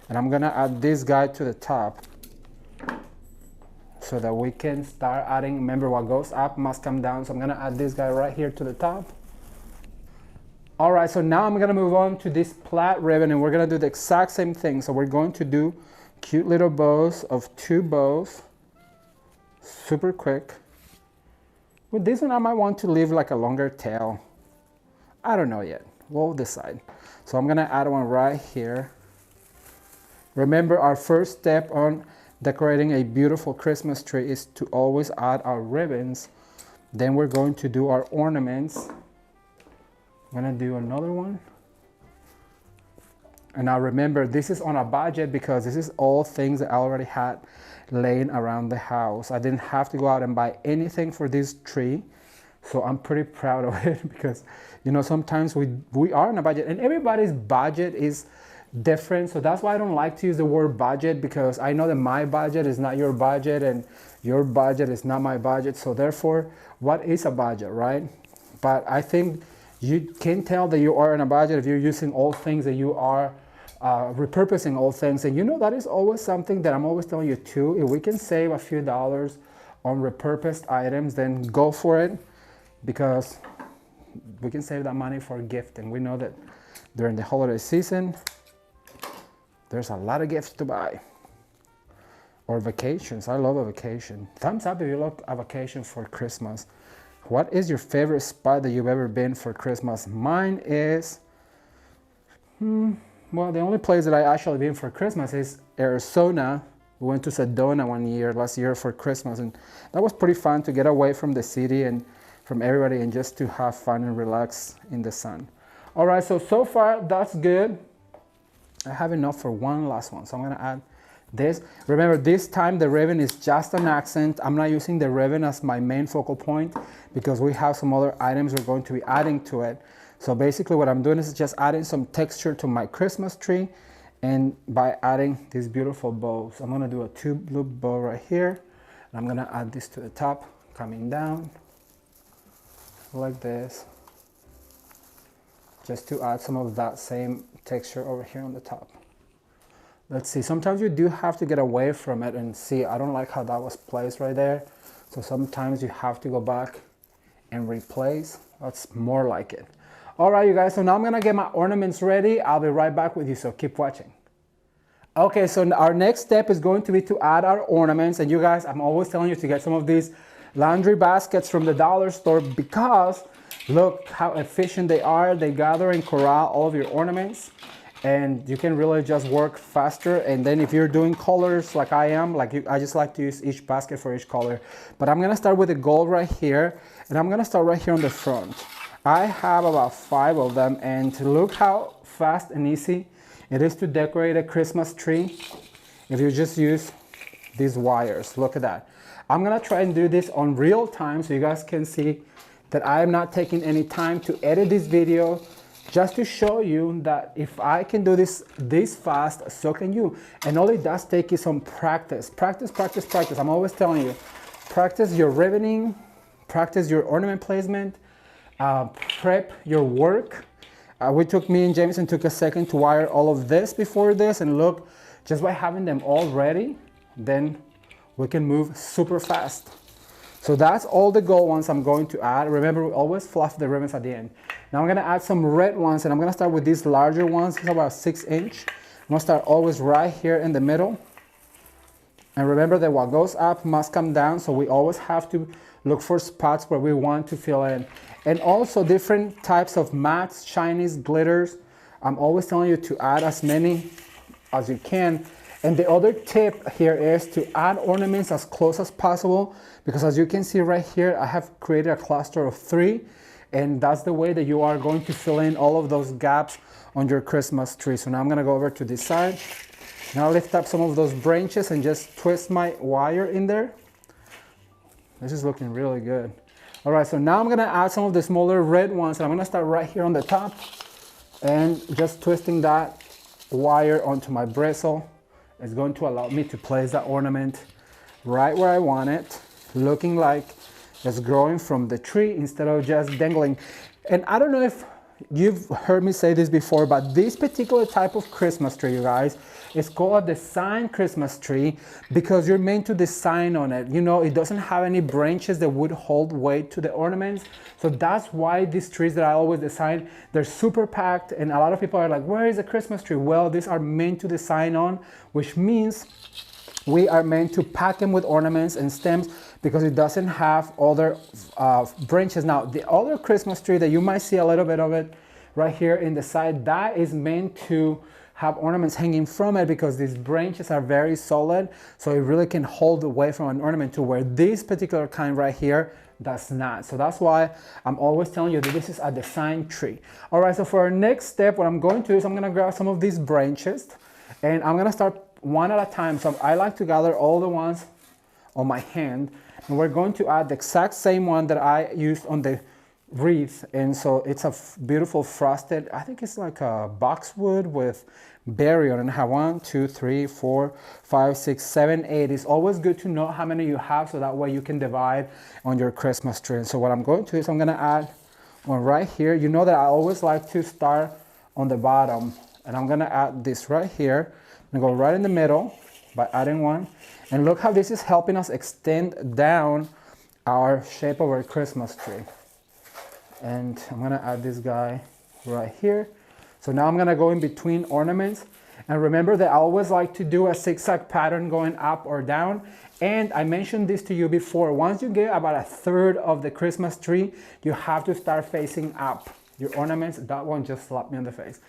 And I'm gonna add this guy to the top so that we can start adding, remember what goes up must come down. So I'm gonna add this guy right here to the top. All right, so now I'm gonna move on to this plaid ribbon and we're gonna do the exact same thing. So we're going to do cute little bows of 2 bows, super quick. With this one, I might want to leave like a longer tail. I don't know yet, we'll decide. So I'm gonna add one right here. Remember, our first step on decorating a beautiful Christmas tree is to always add our ribbons. Then we're going to do our ornaments. I'm gonna do another one. And now remember, this is on a budget because this is all things that I already had laying around the house. I didn't have to go out and buy anything for this tree. So I'm pretty proud of it because, you know, sometimes we are on a budget and everybody's budget is different. So that's why I don't like to use the word budget, because I know that my budget is not your budget and your budget is not my budget. So therefore, what is a budget, right? But I think you can tell that you are on a budget if you're using old things, that you are repurposing old things. And you know, that is always something that I'm always telling you too. If we can save a few dollars on repurposed items, then go for it, because we can save that money for gifting. We know that during the holiday season, there's a lot of gifts to buy. Or vacations. I love a vacation. Thumbs up if you look a vacation for Christmas. What is your favorite spot that you've ever been for Christmas? Mine is, well, the only place that I actually been for Christmas is Arizona. We went to Sedona last year for Christmas, and that was pretty fun to get away from the city and from everybody and just to have fun and relax in the sun. All right, so far that's good. I have enough for one last one, so I'm gonna add this. Remember, this time the ribbon is just an accent. I'm not using the ribbon as my main focal point because we have some other items we're going to be adding to it. So basically what I'm doing is just adding some texture to my Christmas tree, and by adding these beautiful bows. I'm gonna do a tube loop bow right here, and I'm gonna add this to the top, coming down like this, just to add some of that same texture over here on the top. Let's see, sometimes you do have to get away from it and see, I don't like how that was placed right there. So sometimes you have to go back and replace. That's more like it. All right, you guys, so now I'm gonna get my ornaments ready. I'll be right back with you, so keep watching. Okay, so our next step is going to be to add our ornaments. And you guys, I'm always telling you to get some of these laundry baskets from the dollar store because look how efficient they are. They gather and corral all of your ornaments, and you can really just work faster. And then if you're doing colors like I am, I just like to use each basket for each color. But I'm gonna start with the gold right here, and I'm gonna start right here on the front. I have about 5 of them, and look how fast and easy it is to decorate a Christmas tree if you just use these wires. Look at that. I'm gonna try and do this on real time so you guys can see that I am not taking any time to edit this video, just to show you that if I can do this fast, so can you. And all it does take is some practice. Practice, practice, practice. I'm always telling you, practice your riveting, practice your ornament placement, prep your work. Me and Jameson took a second to wire all of this before this, and look, just by having them all ready, then we can move super fast. So that's all the gold ones I'm going to add. Remember, we always fluff the ribbons at the end. Now I'm gonna add some red ones, and I'm gonna start with these larger ones. It's about 6-inch. I'm gonna start always right here in the middle. And remember that what goes up must come down, so we always have to look for spots where we want to fill in. And also different types of mattes, shinies, glitters. I'm always telling you to add as many as you can. And the other tip here is to add ornaments as close as possible, because as you can see right here, I have created a cluster of 3, and that's the way that you are going to fill in all of those gaps on your Christmas tree. So now I'm gonna go over to this side. Now lift up some of those branches and just twist my wire in there. This is looking really good. All right, so now I'm gonna add some of the smaller red ones, and I'm gonna start right here on the top and just twisting that wire onto my bristle. It's going to allow me to place that ornament right where I want it, looking like it's growing from the tree instead of just dangling. And I don't know if you've heard me say this before, but this particular type of Christmas tree, you guys, is called a design Christmas tree because you're meant to design on it. You know, it doesn't have any branches that would hold weight to the ornaments. So that's why these trees that I always design, they're super packed, and a lot of people are like, where is the Christmas tree? Well, these are meant to design on, which means we are meant to pack them with ornaments and stems because it doesn't have other branches. Now, the other Christmas tree that you might see a little bit of it right here in the side, that is meant to have ornaments hanging from it because these branches are very solid, so it really can hold the weight from an ornament, to where this particular kind right here does not. So that's why I'm always telling you that this is a design tree. All right, so for our next step, what I'm going to do is I'm gonna grab some of these branches, and I'm gonna start one at a time. So I like to gather all the ones on my hand, and we're going to add the exact same one that I used on the wreath. And so it's a beautiful frosted, I think it's like a boxwood with berry on it. I have 1, 2, 3, 4, 5, 6, 7, 8. It's always good to know how many you have, so that way you can divide on your Christmas tree. And so what I'm going to do is I'm going to add one right here. You know that I always like to start on the bottom, and I'm going to add this right here and go right in the middle by adding one. And look how this is helping us extend down our shape of our Christmas tree. And I'm gonna add this guy right here. So now I'm gonna go in between ornaments. And remember that I always like to do a zigzag pattern going up or down. And I mentioned this to you before. Once you get about 1/3 of the Christmas tree, you have to start facing up. Your ornaments, that one just slapped me in the face.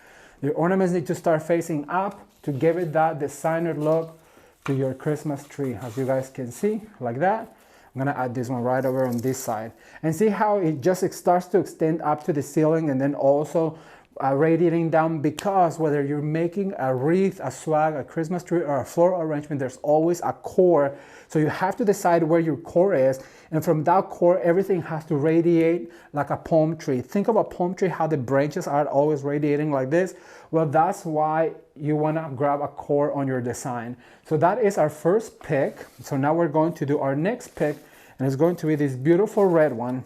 Your ornaments need to start facing up to give it that designer look to your Christmas tree. As you guys can see, like that. I'm gonna add this one right over on this side. And see how it starts to extend up to the ceiling, and then also radiating down, because whether you're making a wreath, a swag, a Christmas tree, or a floral arrangement, there's always a core. So you have to decide where your core is, and from that core, everything has to radiate like a palm tree. Think of a palm tree, how the branches are always radiating like this. Well, that's why you want to grab a core on your design. So that is our first pick. So now we're going to do our next pick, and it's going to be this beautiful red one.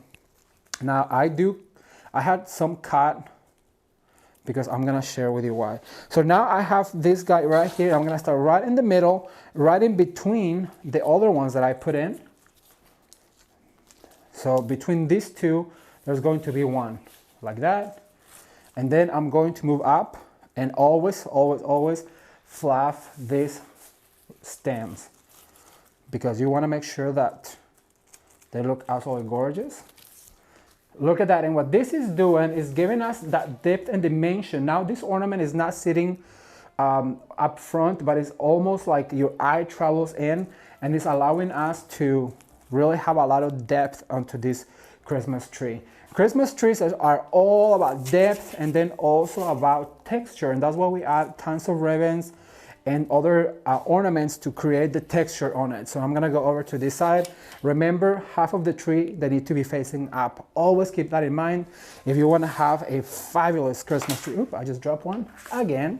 Now I had some cut, because I'm gonna share with you why. So now I have this guy right here. I'm gonna start right in the middle, right in between the other ones that I put in. So between these two, there's going to be one like that. And then I'm going to move up and always, always, always fluff these stems, because you wanna make sure that they look absolutely gorgeous. Look at that, and what this is doing is giving us that depth and dimension. Now this ornament is not sitting up front, but it's almost like your eye travels in, and it's allowing us to really have a lot of depth onto this Christmas tree. Christmas trees are all about depth and then also about texture, and that's why we add tons of ribbons and other ornaments to create the texture on it. So I'm gonna go over to this side. Remember, half of the tree, they need to be facing up. Always keep that in mind if you wanna have a fabulous Christmas tree. Oop, I just dropped one again.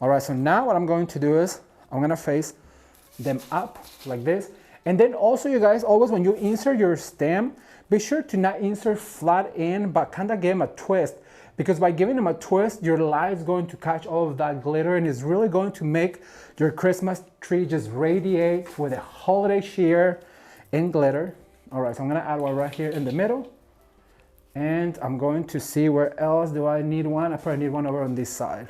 All right, so now what I'm going to do is I'm gonna face them up like this. And then also, you guys, always when you insert your stem, be sure to not insert flat in, but kind of give them a twist. Because by giving them a twist, your light is going to catch all of that glitter, and it's really going to make your Christmas tree just radiate with a holiday cheer and glitter. All right, so I'm gonna add one right here in the middle. And I'm going to see where else do I need one. I probably need one over on this side.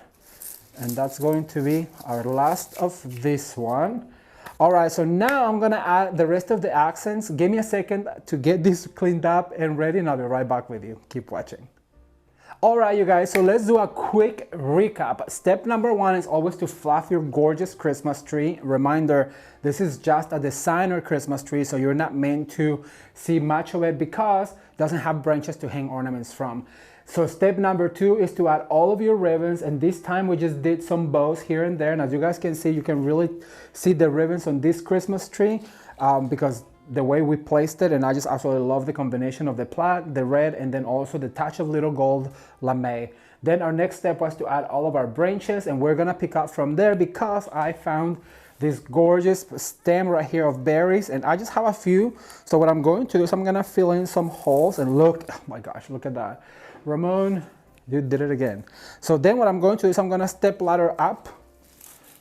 And that's going to be our last of this one. All right, so now I'm gonna add the rest of the accents. Give me a second to get this cleaned up and ready, and I'll be right back with you. Keep watching. All right, you guys, so let's do a quick recap. Step number one is always to fluff your gorgeous Christmas tree. Reminder, this is just a designer Christmas tree, so you're not meant to see much of it because it doesn't have branches to hang ornaments from. So step number two is to add all of your ribbons, and this time we just did some bows here and there. And as you guys can see, you can really see the ribbons on this Christmas tree because the way we placed it, and I just absolutely love the combination of the plaid, the red, and then also the touch of little gold lame. Then our next step was to add all of our branches, and we're gonna pick up from there because I found this gorgeous stem right here of berries, and I just have a few. So what I'm going to do is I'm gonna fill in some holes, and look, oh my gosh, look at that. Ramon, you did it again. So then what I'm going to do is I'm gonna step ladder up,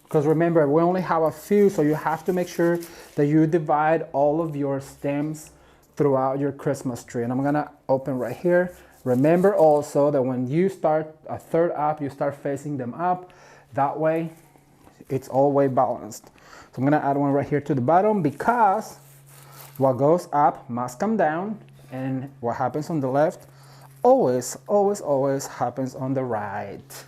because remember, we only have a few, so you have to make sure that you divide all of your stems throughout your Christmas tree. And I'm gonna open right here. Remember also that when you start a third up, you start facing them up. That way, it's all way balanced. So I'm gonna add one right here to the bottom, because what goes up must come down, and what happens on the left always, always, always happens on the right.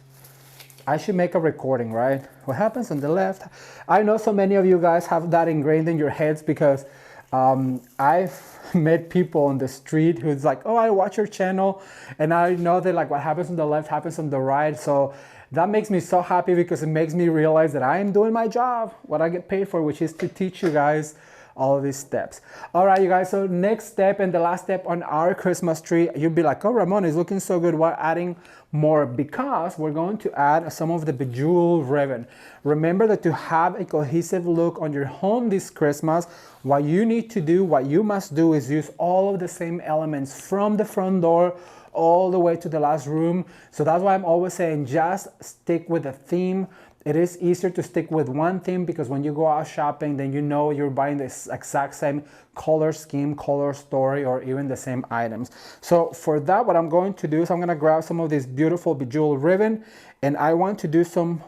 I should make a recording, right? What happens on the left? I know so many of you guys have that ingrained in your heads, because I've met people on the street who's like, oh, I watch your channel, and I know that like what happens on the left happens on the right. So that makes me so happy, because it makes me realize that I am doing my job, what I get paid for, which is to teach you guys all of these steps. All right, you guys, so next step and the last step on our Christmas tree, you'll be like, oh, Ramon is looking so good, why adding more? Because we're going to add some of the bejeweled ribbon. Remember that to have a cohesive look on your home this Christmas, what you need to do, what you must do is use all of the same elements from the front door all the way to the last room. So that's why I'm always saying just stick with the theme. It is easier to stick with one theme, because when you go out shopping, then you know you're buying the exact same color scheme, color story, or even the same items. So for that, what I'm going to do is I'm gonna grab some of this beautiful bejeweled ribbon, and I want to do some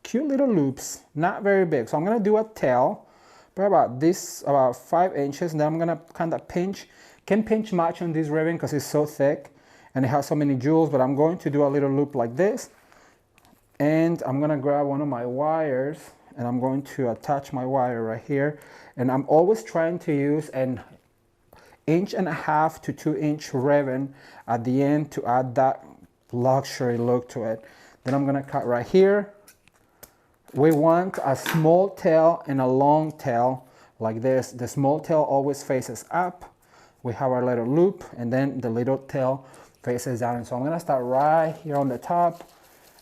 cute little loops, not very big. So I'm gonna do a tail, about 5 inches, and then I'm gonna kind of pinch. Can pinch much on this ribbon because it's so thick and it has so many jewels, but I'm going to do a little loop like this. And I'm gonna grab one of my wires, and I'm going to attach my wire right here. And I'm always trying to use an 1.5 to 2 inch ribbon at the end to add that luxury look to it. Then I'm gonna cut right here. We want a small tail and a long tail like this. The small tail always faces up. We have our little loop, and then the little tail faces down. And so I'm gonna start right here on the top,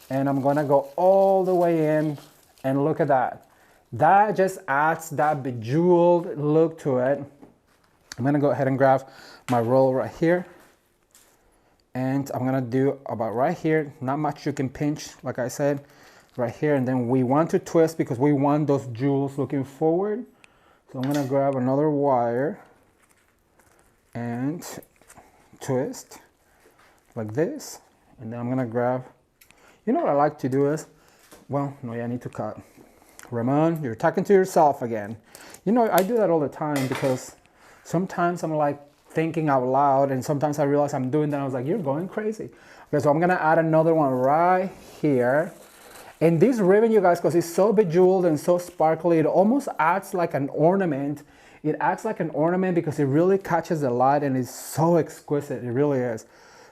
and I'm gonna go all the way in, and look at that. That just adds that bejeweled look to it. I'm gonna go ahead and grab my roll right here, and I'm gonna do about right here. Not much you can pinch, like I said, right here. And then we want to twist because we want those jewels looking forward. So I'm gonna grab another wire and twist like this. And then I'm gonna grab, you know what I like to do is, well, no, yeah, I need to cut. Ramon, you're talking to yourself again. You know, I do that all the time because sometimes I'm like thinking out loud, and sometimes I realize I'm doing that. I was like, you're going crazy. Okay, so I'm gonna add another one right here. And this ribbon, you guys, because it's so bejeweled and so sparkly, it almost acts like an ornament. It acts like an ornament because it really catches the light and it's so exquisite. It really is.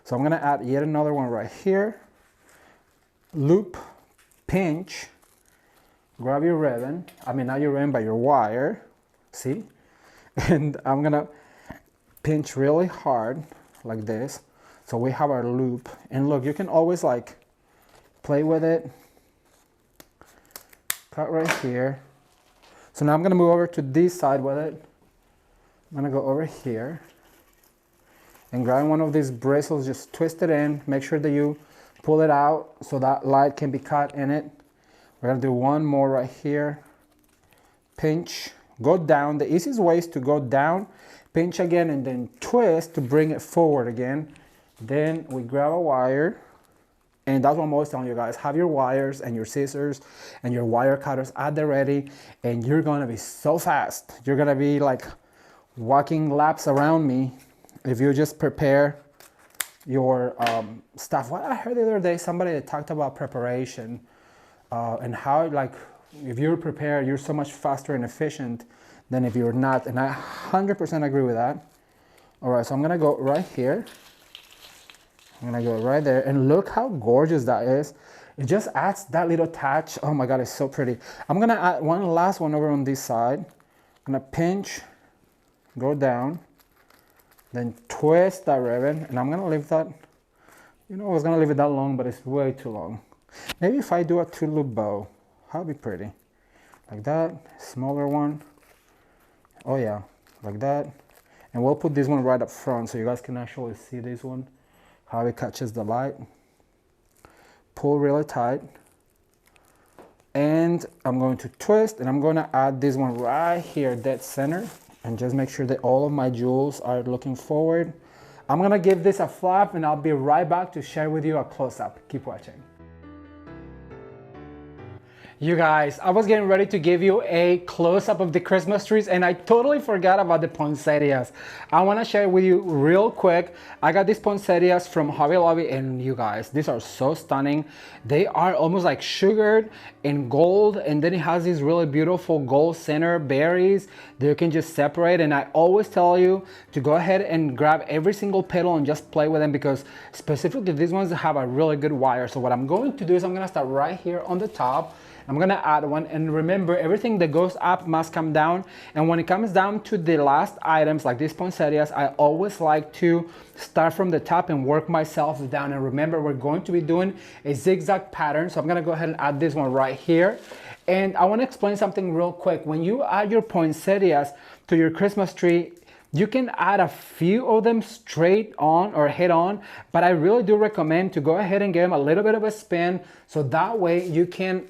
So I'm gonna add yet another one right here. Loop, pinch, grab your ribbon. I mean, not your ribbon, but your wire. See? And I'm gonna pinch really hard like this. So we have our loop. And look, you can always like play with it. Cut right here. So now I'm gonna move over to this side with it. I'm gonna go over here and grab one of these bristles, just twist it in. Make sure that you pull it out so that light can be caught in it. We're gonna do one more right here. Pinch, go down. The easiest way is to go down, pinch again, and then twist to bring it forward again. Then we grab a wire. And that's what I'm always telling you guys. Have your wires and your scissors and your wire cutters at the ready, and you're gonna be so fast. You're gonna be like walking laps around me if you just prepare your stuff. What I heard the other day, somebody that talked about preparation and how like if you're prepared, you're so much faster and efficient than if you're not. And I 100% agree with that. All right, so I'm gonna go right here. I'm gonna go right there, and look how gorgeous that is. It just adds that little touch. Oh my God, it's so pretty. I'm gonna add one last one over on this side. I'm gonna pinch, go down, then twist that ribbon, and I'm gonna leave that, you know, I was gonna leave it that long, but it's way too long. Maybe if I do a 2-loop bow, that'll be pretty. Like that, smaller one. Oh yeah, like that. And we'll put this one right up front so you guys can actually see this one. How it catches the light. Pull really tight. And I'm going to twist, and I'm going to add this one right here, dead center, and just make sure that all of my jewels are looking forward. I'm going to give this a flap, and I'll be right back to share with you a close-up. Keep watching. You guys, I was getting ready to give you a close-up of the Christmas trees, and I totally forgot about the poinsettias. I want to share with you real quick. I got these poinsettias from Hobby Lobby, and you guys, these are so stunning. They are almost like sugared in gold, and then it has these really beautiful gold center berries that you can just separate. And I always tell you to go ahead and grab every single petal and just play with them, because specifically these ones have a really good wire. So what I'm going to do is I'm going to start right here on the top. I'm gonna add one, and remember, everything that goes up must come down. And when it comes down to the last items like these poinsettias, I always like to start from the top and work myself down. And remember, we're going to be doing a zigzag pattern. So I'm gonna go ahead and add this one right here. And I wanna explain something real quick. When you add your poinsettias to your Christmas tree, you can add a few of them straight on or head on, but I really do recommend to go ahead and give them a little bit of a spin, so that way you can,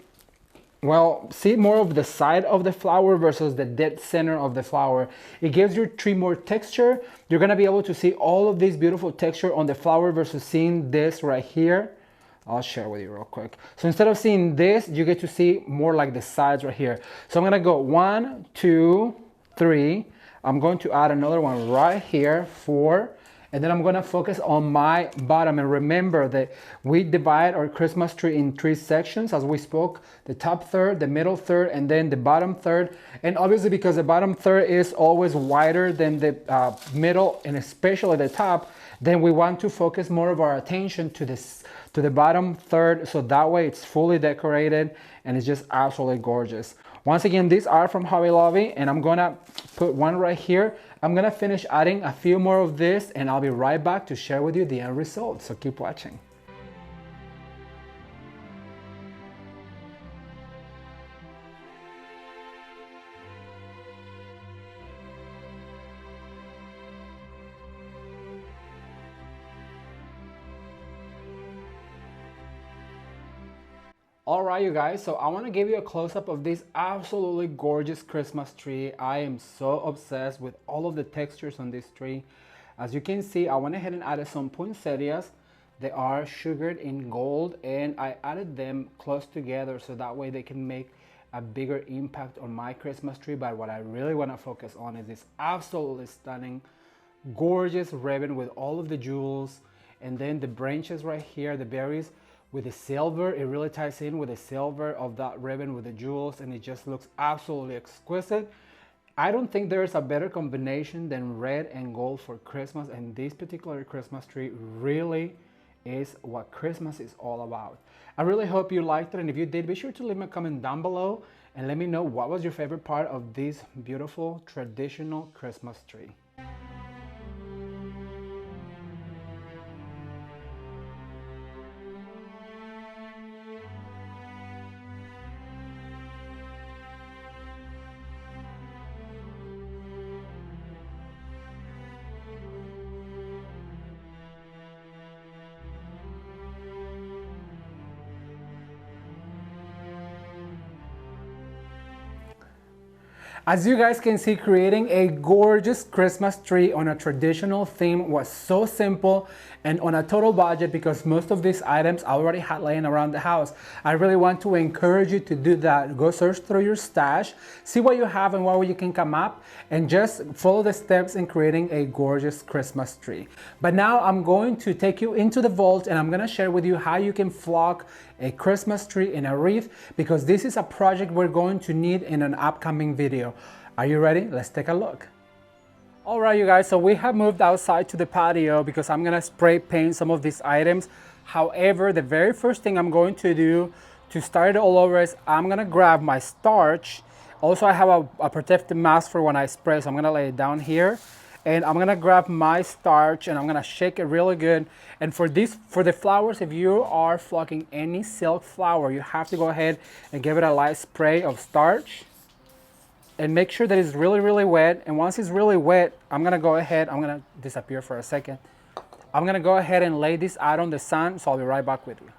well, see more of the side of the flower versus the dead center of the flower. It gives your tree more texture. You're gonna be able to see all of this beautiful texture on the flower versus seeing this right here. I'll share with you real quick. So instead of seeing this, you get to see more like the sides right here. So I'm gonna go 1, 2, 3. I'm going to add another one right here, 4. And then I'm gonna focus on my bottom. And remember that we divide our Christmas tree in 3 sections as we spoke: the top third, the middle third, and then the bottom third. And obviously, because the bottom third is always wider than the middle and especially the top, Then we want to focus more of our attention to this, to the bottom third, so that way it's fully decorated and it's just absolutely gorgeous. Once again, these are from Hobby Lobby, and I'm gonna put one right here. I'm gonna finish adding a few more of this, and I'll be right back to share with you the end result, so keep watching. Alright, you guys, so I want to give you a close-up of this absolutely gorgeous Christmas tree. I am so obsessed with all of the textures on this tree. As you can see, I went ahead and added some poinsettias. They are sugared in gold, and I added them close together so that way they can make a bigger impact on my Christmas tree. But what I really want to focus on is this absolutely stunning, gorgeous ribbon with all of the jewels, and then the branches right here, the berries, with the silver. It really ties in with the silver of that ribbon with the jewels, and it just looks absolutely exquisite. I don't think there's a better combination than red and gold for Christmas, and this particular Christmas tree really is what Christmas is all about. I really hope you liked it, and if you did, be sure to leave me a comment down below and let me know what was your favorite part of this beautiful traditional Christmas tree. As you guys can see, creating a gorgeous Christmas tree on a traditional theme was so simple and on a total budget, because most of these items I already had laying around the house. I really want to encourage you to do that. Go search through your stash, see what you have and what you can come up, and just follow the steps in creating a gorgeous Christmas tree. But now I'm going to take you into the vault, and I'm going to share with you how you can flock a Christmas tree in a wreath, because this is a project we're going to need in an upcoming video. Are you ready? Let's take a look. All right, you guys, so we have moved outside to the patio because I'm gonna spray paint some of these items. However, the very first thing I'm going to do to start it all over is I'm gonna grab my starch. Also, I have a protective mask for when I spray, so I'm gonna lay it down here. And I'm gonna grab my starch and I'm gonna shake it really good. And for the flowers, if you are flocking any silk flower, you have to go ahead and give it a light spray of starch. And make sure that it's really, really wet. And once it's really wet, I'm gonna go ahead, I'm gonna disappear for a second. I'm gonna go ahead and lay this out on the sun, so I'll be right back with you.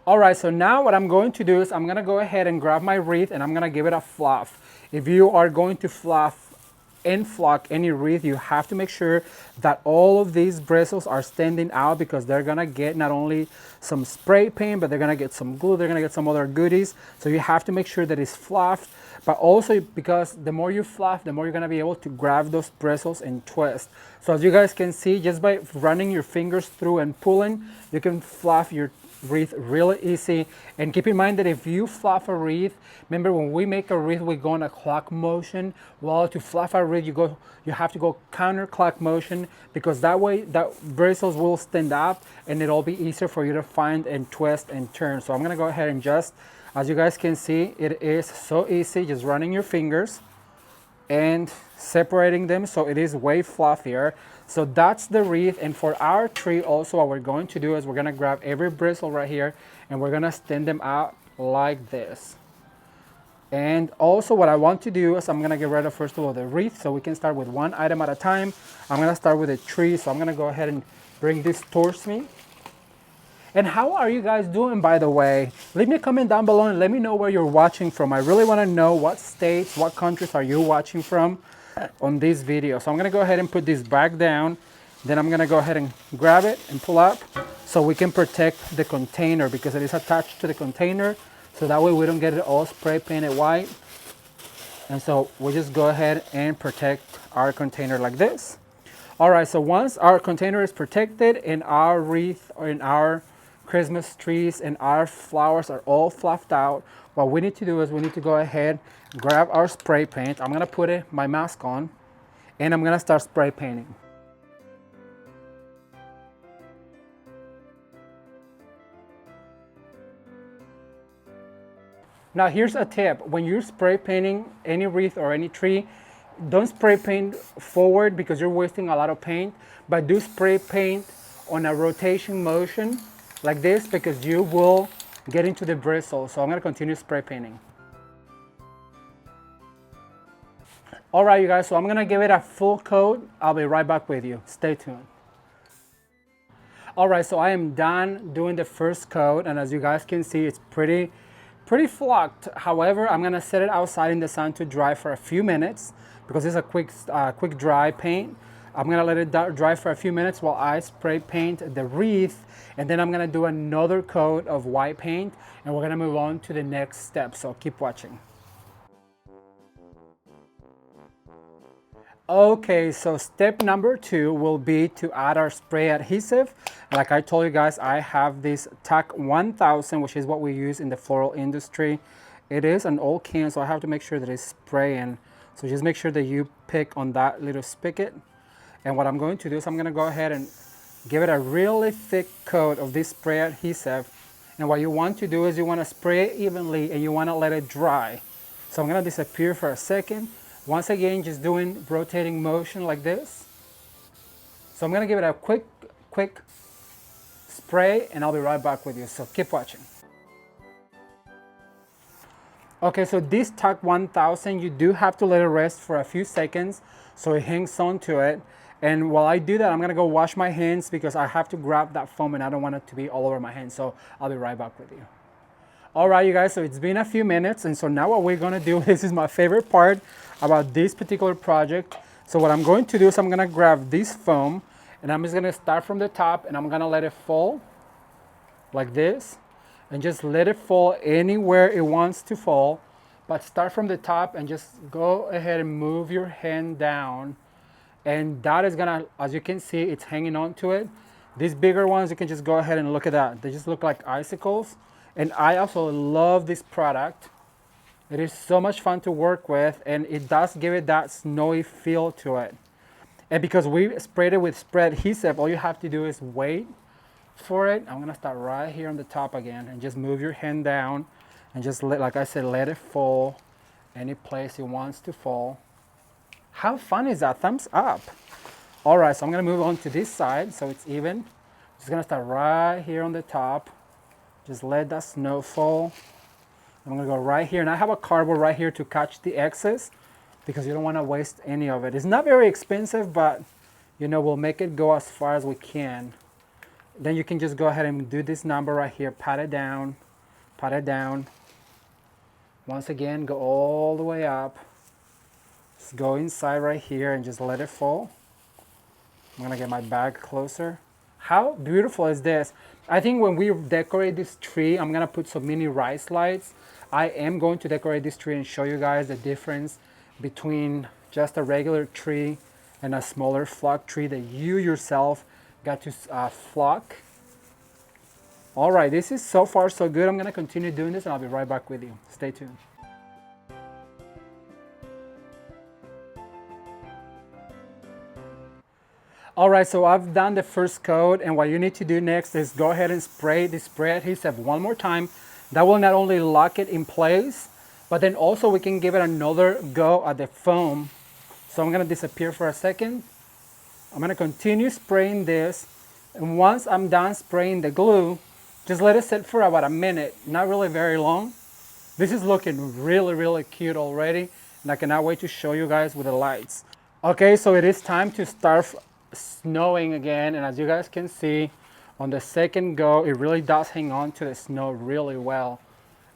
All right, so now what I'm going to do is I'm gonna go ahead and grab my wreath and I'm gonna give it a fluff. If you are going to fluff and flock any wreath, you have to make sure that all of these bristles are standing out, because they're gonna get not only some spray paint, but they're gonna get some glue, they're gonna get some other goodies. So you have to make sure that it's fluffed, but also because the more you fluff, the more you're gonna be able to grab those bristles and twist. So as you guys can see, just by running your fingers through and pulling, you can fluff your wreath really easy. And keep in mind that if you fluff a wreath, remember when we make a wreath, we go in a clock motion. Well, to fluff a wreath, you have to go counterclock motion, because that way that bristles will stand up and it'll be easier for you to find and twist and turn. So I'm gonna go ahead and just, as you guys can see, it is so easy, just running your fingers and separating them, so it is way fluffier. So that's the wreath. And for our tree also, what we're going to do is we're gonna grab every bristle right here and we're gonna stand them out like this. And also what I want to do is I'm gonna get rid of, first of all, the wreath, so we can start with one item at a time. I'm gonna start with a tree, so I'm gonna go ahead and bring this towards me. And how are you guys doing, by the way? Leave me a comment down below and let me know where you're watching from. I really want to know what states, what countries are you watching from on this video. So I'm going to go ahead and put this back down. Then I'm going to go ahead and grab it and pull up so we can protect the container, because it is attached to the container. So that way we don't get it all spray painted white. And so we'll just go ahead and protect our container like this. All right, so once our container is protected and our wreath or in our Christmas trees and our flowers are all fluffed out, what we need to do is we need to go ahead, grab our spray paint. I'm gonna put my mask on and I'm gonna start spray painting. Now here's a tip. When you're spray painting any wreath or any tree, don't spray paint forward because you're wasting a lot of paint, but do spray paint on a rotation motion like this because you will get into the bristle. So I'm gonna continue spray painting. All right, you guys, so I'm gonna give it a full coat. I'll be right back with you. Stay tuned. All right, so I am done doing the first coat, and as you guys can see, it's pretty flocked. However, I'm gonna set it outside in the sun to dry for a few minutes because it's a quick dry paint. I'm gonna let it dry for a few minutes while I spray paint the wreath, and then I'm gonna do another coat of white paint, and we're gonna move on to the next step, so keep watching. Okay, so step number 2 will be to add our spray adhesive. Like I told you guys, I have this TAC 1000, which is what we use in the floral industry. It is an old can, so I have to make sure that it's spraying. So just make sure that you pick on that little spigot. And what I'm going to do is I'm gonna go ahead and give it a really thick coat of this spray adhesive. And what you want to do is you wanna spray it evenly and you wanna let it dry. So I'm gonna disappear for a second. Once again, just doing rotating motion like this. So I'm gonna give it a quick spray and I'll be right back with you, so keep watching. Okay, so this TAC 1000, you do have to let it rest for a few seconds so it hangs on to it. And while I do that, I'm gonna go wash my hands because I have to grab that foam and I don't want it to be all over my hands, so I'll be right back with you. All right, you guys, so it's been a few minutes, and so now what we're gonna do, this is my favorite part about this particular project. So what I'm going to do is I'm gonna grab this foam and I'm just gonna start from the top and I'm gonna let it fall like this and just let it fall anywhere it wants to fall, but start from the top and just go ahead and move your hand down, and that is gonna, as you can see, it's hanging on to it. These bigger ones, you can just go ahead and look at that. They just look like icicles. And I also love this product. It is so much fun to work with, and it does give it that snowy feel to it. And because we sprayed it with spray adhesive, all you have to do is wait for it. I'm gonna start right here on the top again and just move your hand down and just like I said, let it fall any place it wants to fall. How fun is that? Thumbs up. All right, so I'm gonna move on to this side so it's even. Just gonna start right here on the top. Just let that snow fall. I'm gonna go right here, and I have a cardboard right here to catch the excess because you don't wanna waste any of it. It's not very expensive, but you know, we'll make it go as far as we can. Then you can just go ahead and do this number right here, pat it down, pat it down. Once again, go all the way up. Just go inside right here and just let it fall. I'm gonna get my bag closer. How beautiful is this? I think when we decorate this tree, I'm gonna put some mini rice lights. I am going to decorate this tree and show you guys the difference between just a regular tree and a smaller flock tree that you yourself got to flock. All right, this is so far so good. I'm gonna continue doing this and I'll be right back with you. Stay tuned. All right, so I've done the first coat, and what you need to do next is go ahead and spray the spray adhesive one more time. That will not only lock it in place, but then also we can give it another go at the foam. So I'm gonna disappear for a second. I'm gonna continue spraying this, and once I'm done spraying the glue, just let it sit for about a minute, not really very long. This is looking really cute already, and I cannot wait to show you guys with the lights. Okay, so it is time to start snowing again, and as you guys can see on the second go, it really does hang on to the snow really well,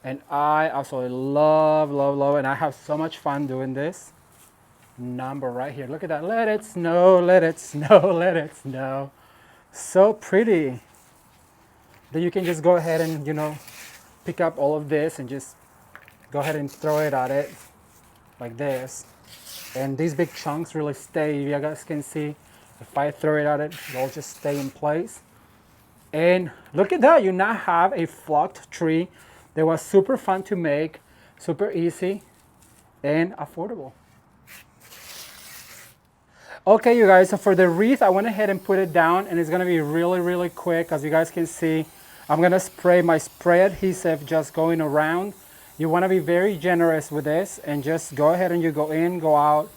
and I absolutely love and I have so much fun doing this number right here. Look at that. Let it snow, let it snow, let it snow. So pretty. Then you can just go ahead and, you know, pick up all of this and just go ahead and throw it at it like this, and these big chunks really stay. You guys can see if I throw it at it, they'll just stay in place. And look at that, you now have a flocked tree that was super fun to make, super easy and affordable. Okay, you guys, so for the wreath, I went ahead and put it down, and it's gonna be really quick. As you guys can see, I'm gonna spray my spray adhesive just going around, You want to be very generous with this and just go ahead and you go in, go out,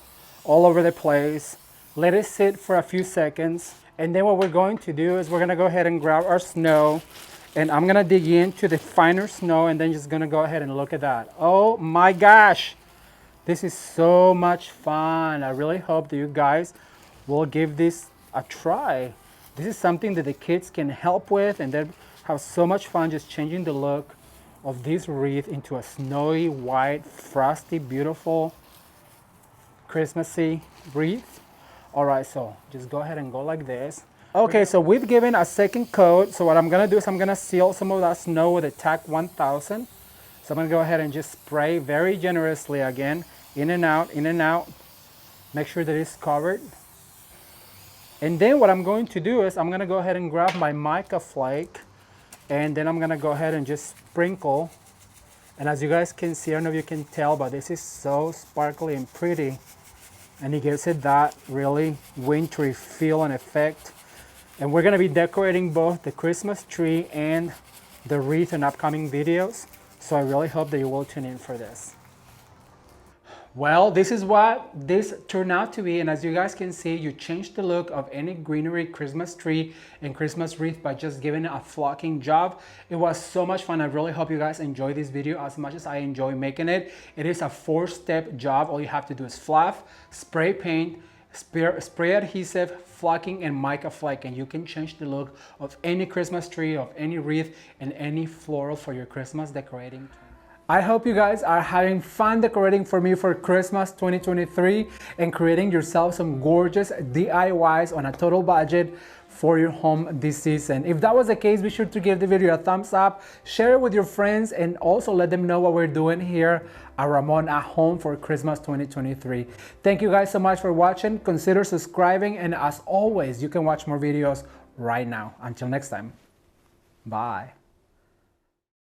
all over the place. Let it sit for a few seconds. And then what we're going to do is we're going to go ahead and grab our snow, and I'm going to dig into the finer snow and then just going to go ahead and look at that. Oh my gosh, this is so much fun. I really hope that you guys will give this a try. This is something that the kids can help with, and they have so much fun just changing the look of this wreath into a snowy, white, frosty, beautiful, Christmassy wreath. All right, so just go ahead and go like this. Okay, so we've given a second coat. So what I'm gonna do is I'm gonna seal some of that snow with a TAC 1000. So I'm gonna go ahead and just spray very generously again, in and out, in and out. Make sure that it's covered. And then what I'm going to do is I'm gonna go ahead and grab my mica flake, and then I'm gonna go ahead and just sprinkle. And as you guys can see, I don't know if you can tell, but this is so sparkly and pretty. And it gives it that really wintry feel and effect. And we're gonna be decorating both the Christmas tree and the wreath in upcoming videos. So I really hope that you will tune in for this. Well, this is what this turned out to be, and as you guys can see, you change the look of any greenery Christmas tree and Christmas wreath by just giving it a flocking job. It was so much fun. I really hope you guys enjoy this video as much as I enjoy making it. It is a 4-step job. All you have to do is fluff, spray paint, spray adhesive, flocking, and mica flake, and you can change the look of any Christmas tree, of any wreath, and any floral for your Christmas decorating. I hope you guys are having fun decorating for me for Christmas 2023 and creating yourself some gorgeous DIYs on a total budget for your home this season. If that was the case, be sure to give the video a thumbs up, share it with your friends, and also let them know what we're doing here at Ramon at Home for Christmas 2023. Thank you guys so much for watching. Consider subscribing, and as always, you can watch more videos right now. Until next time, bye.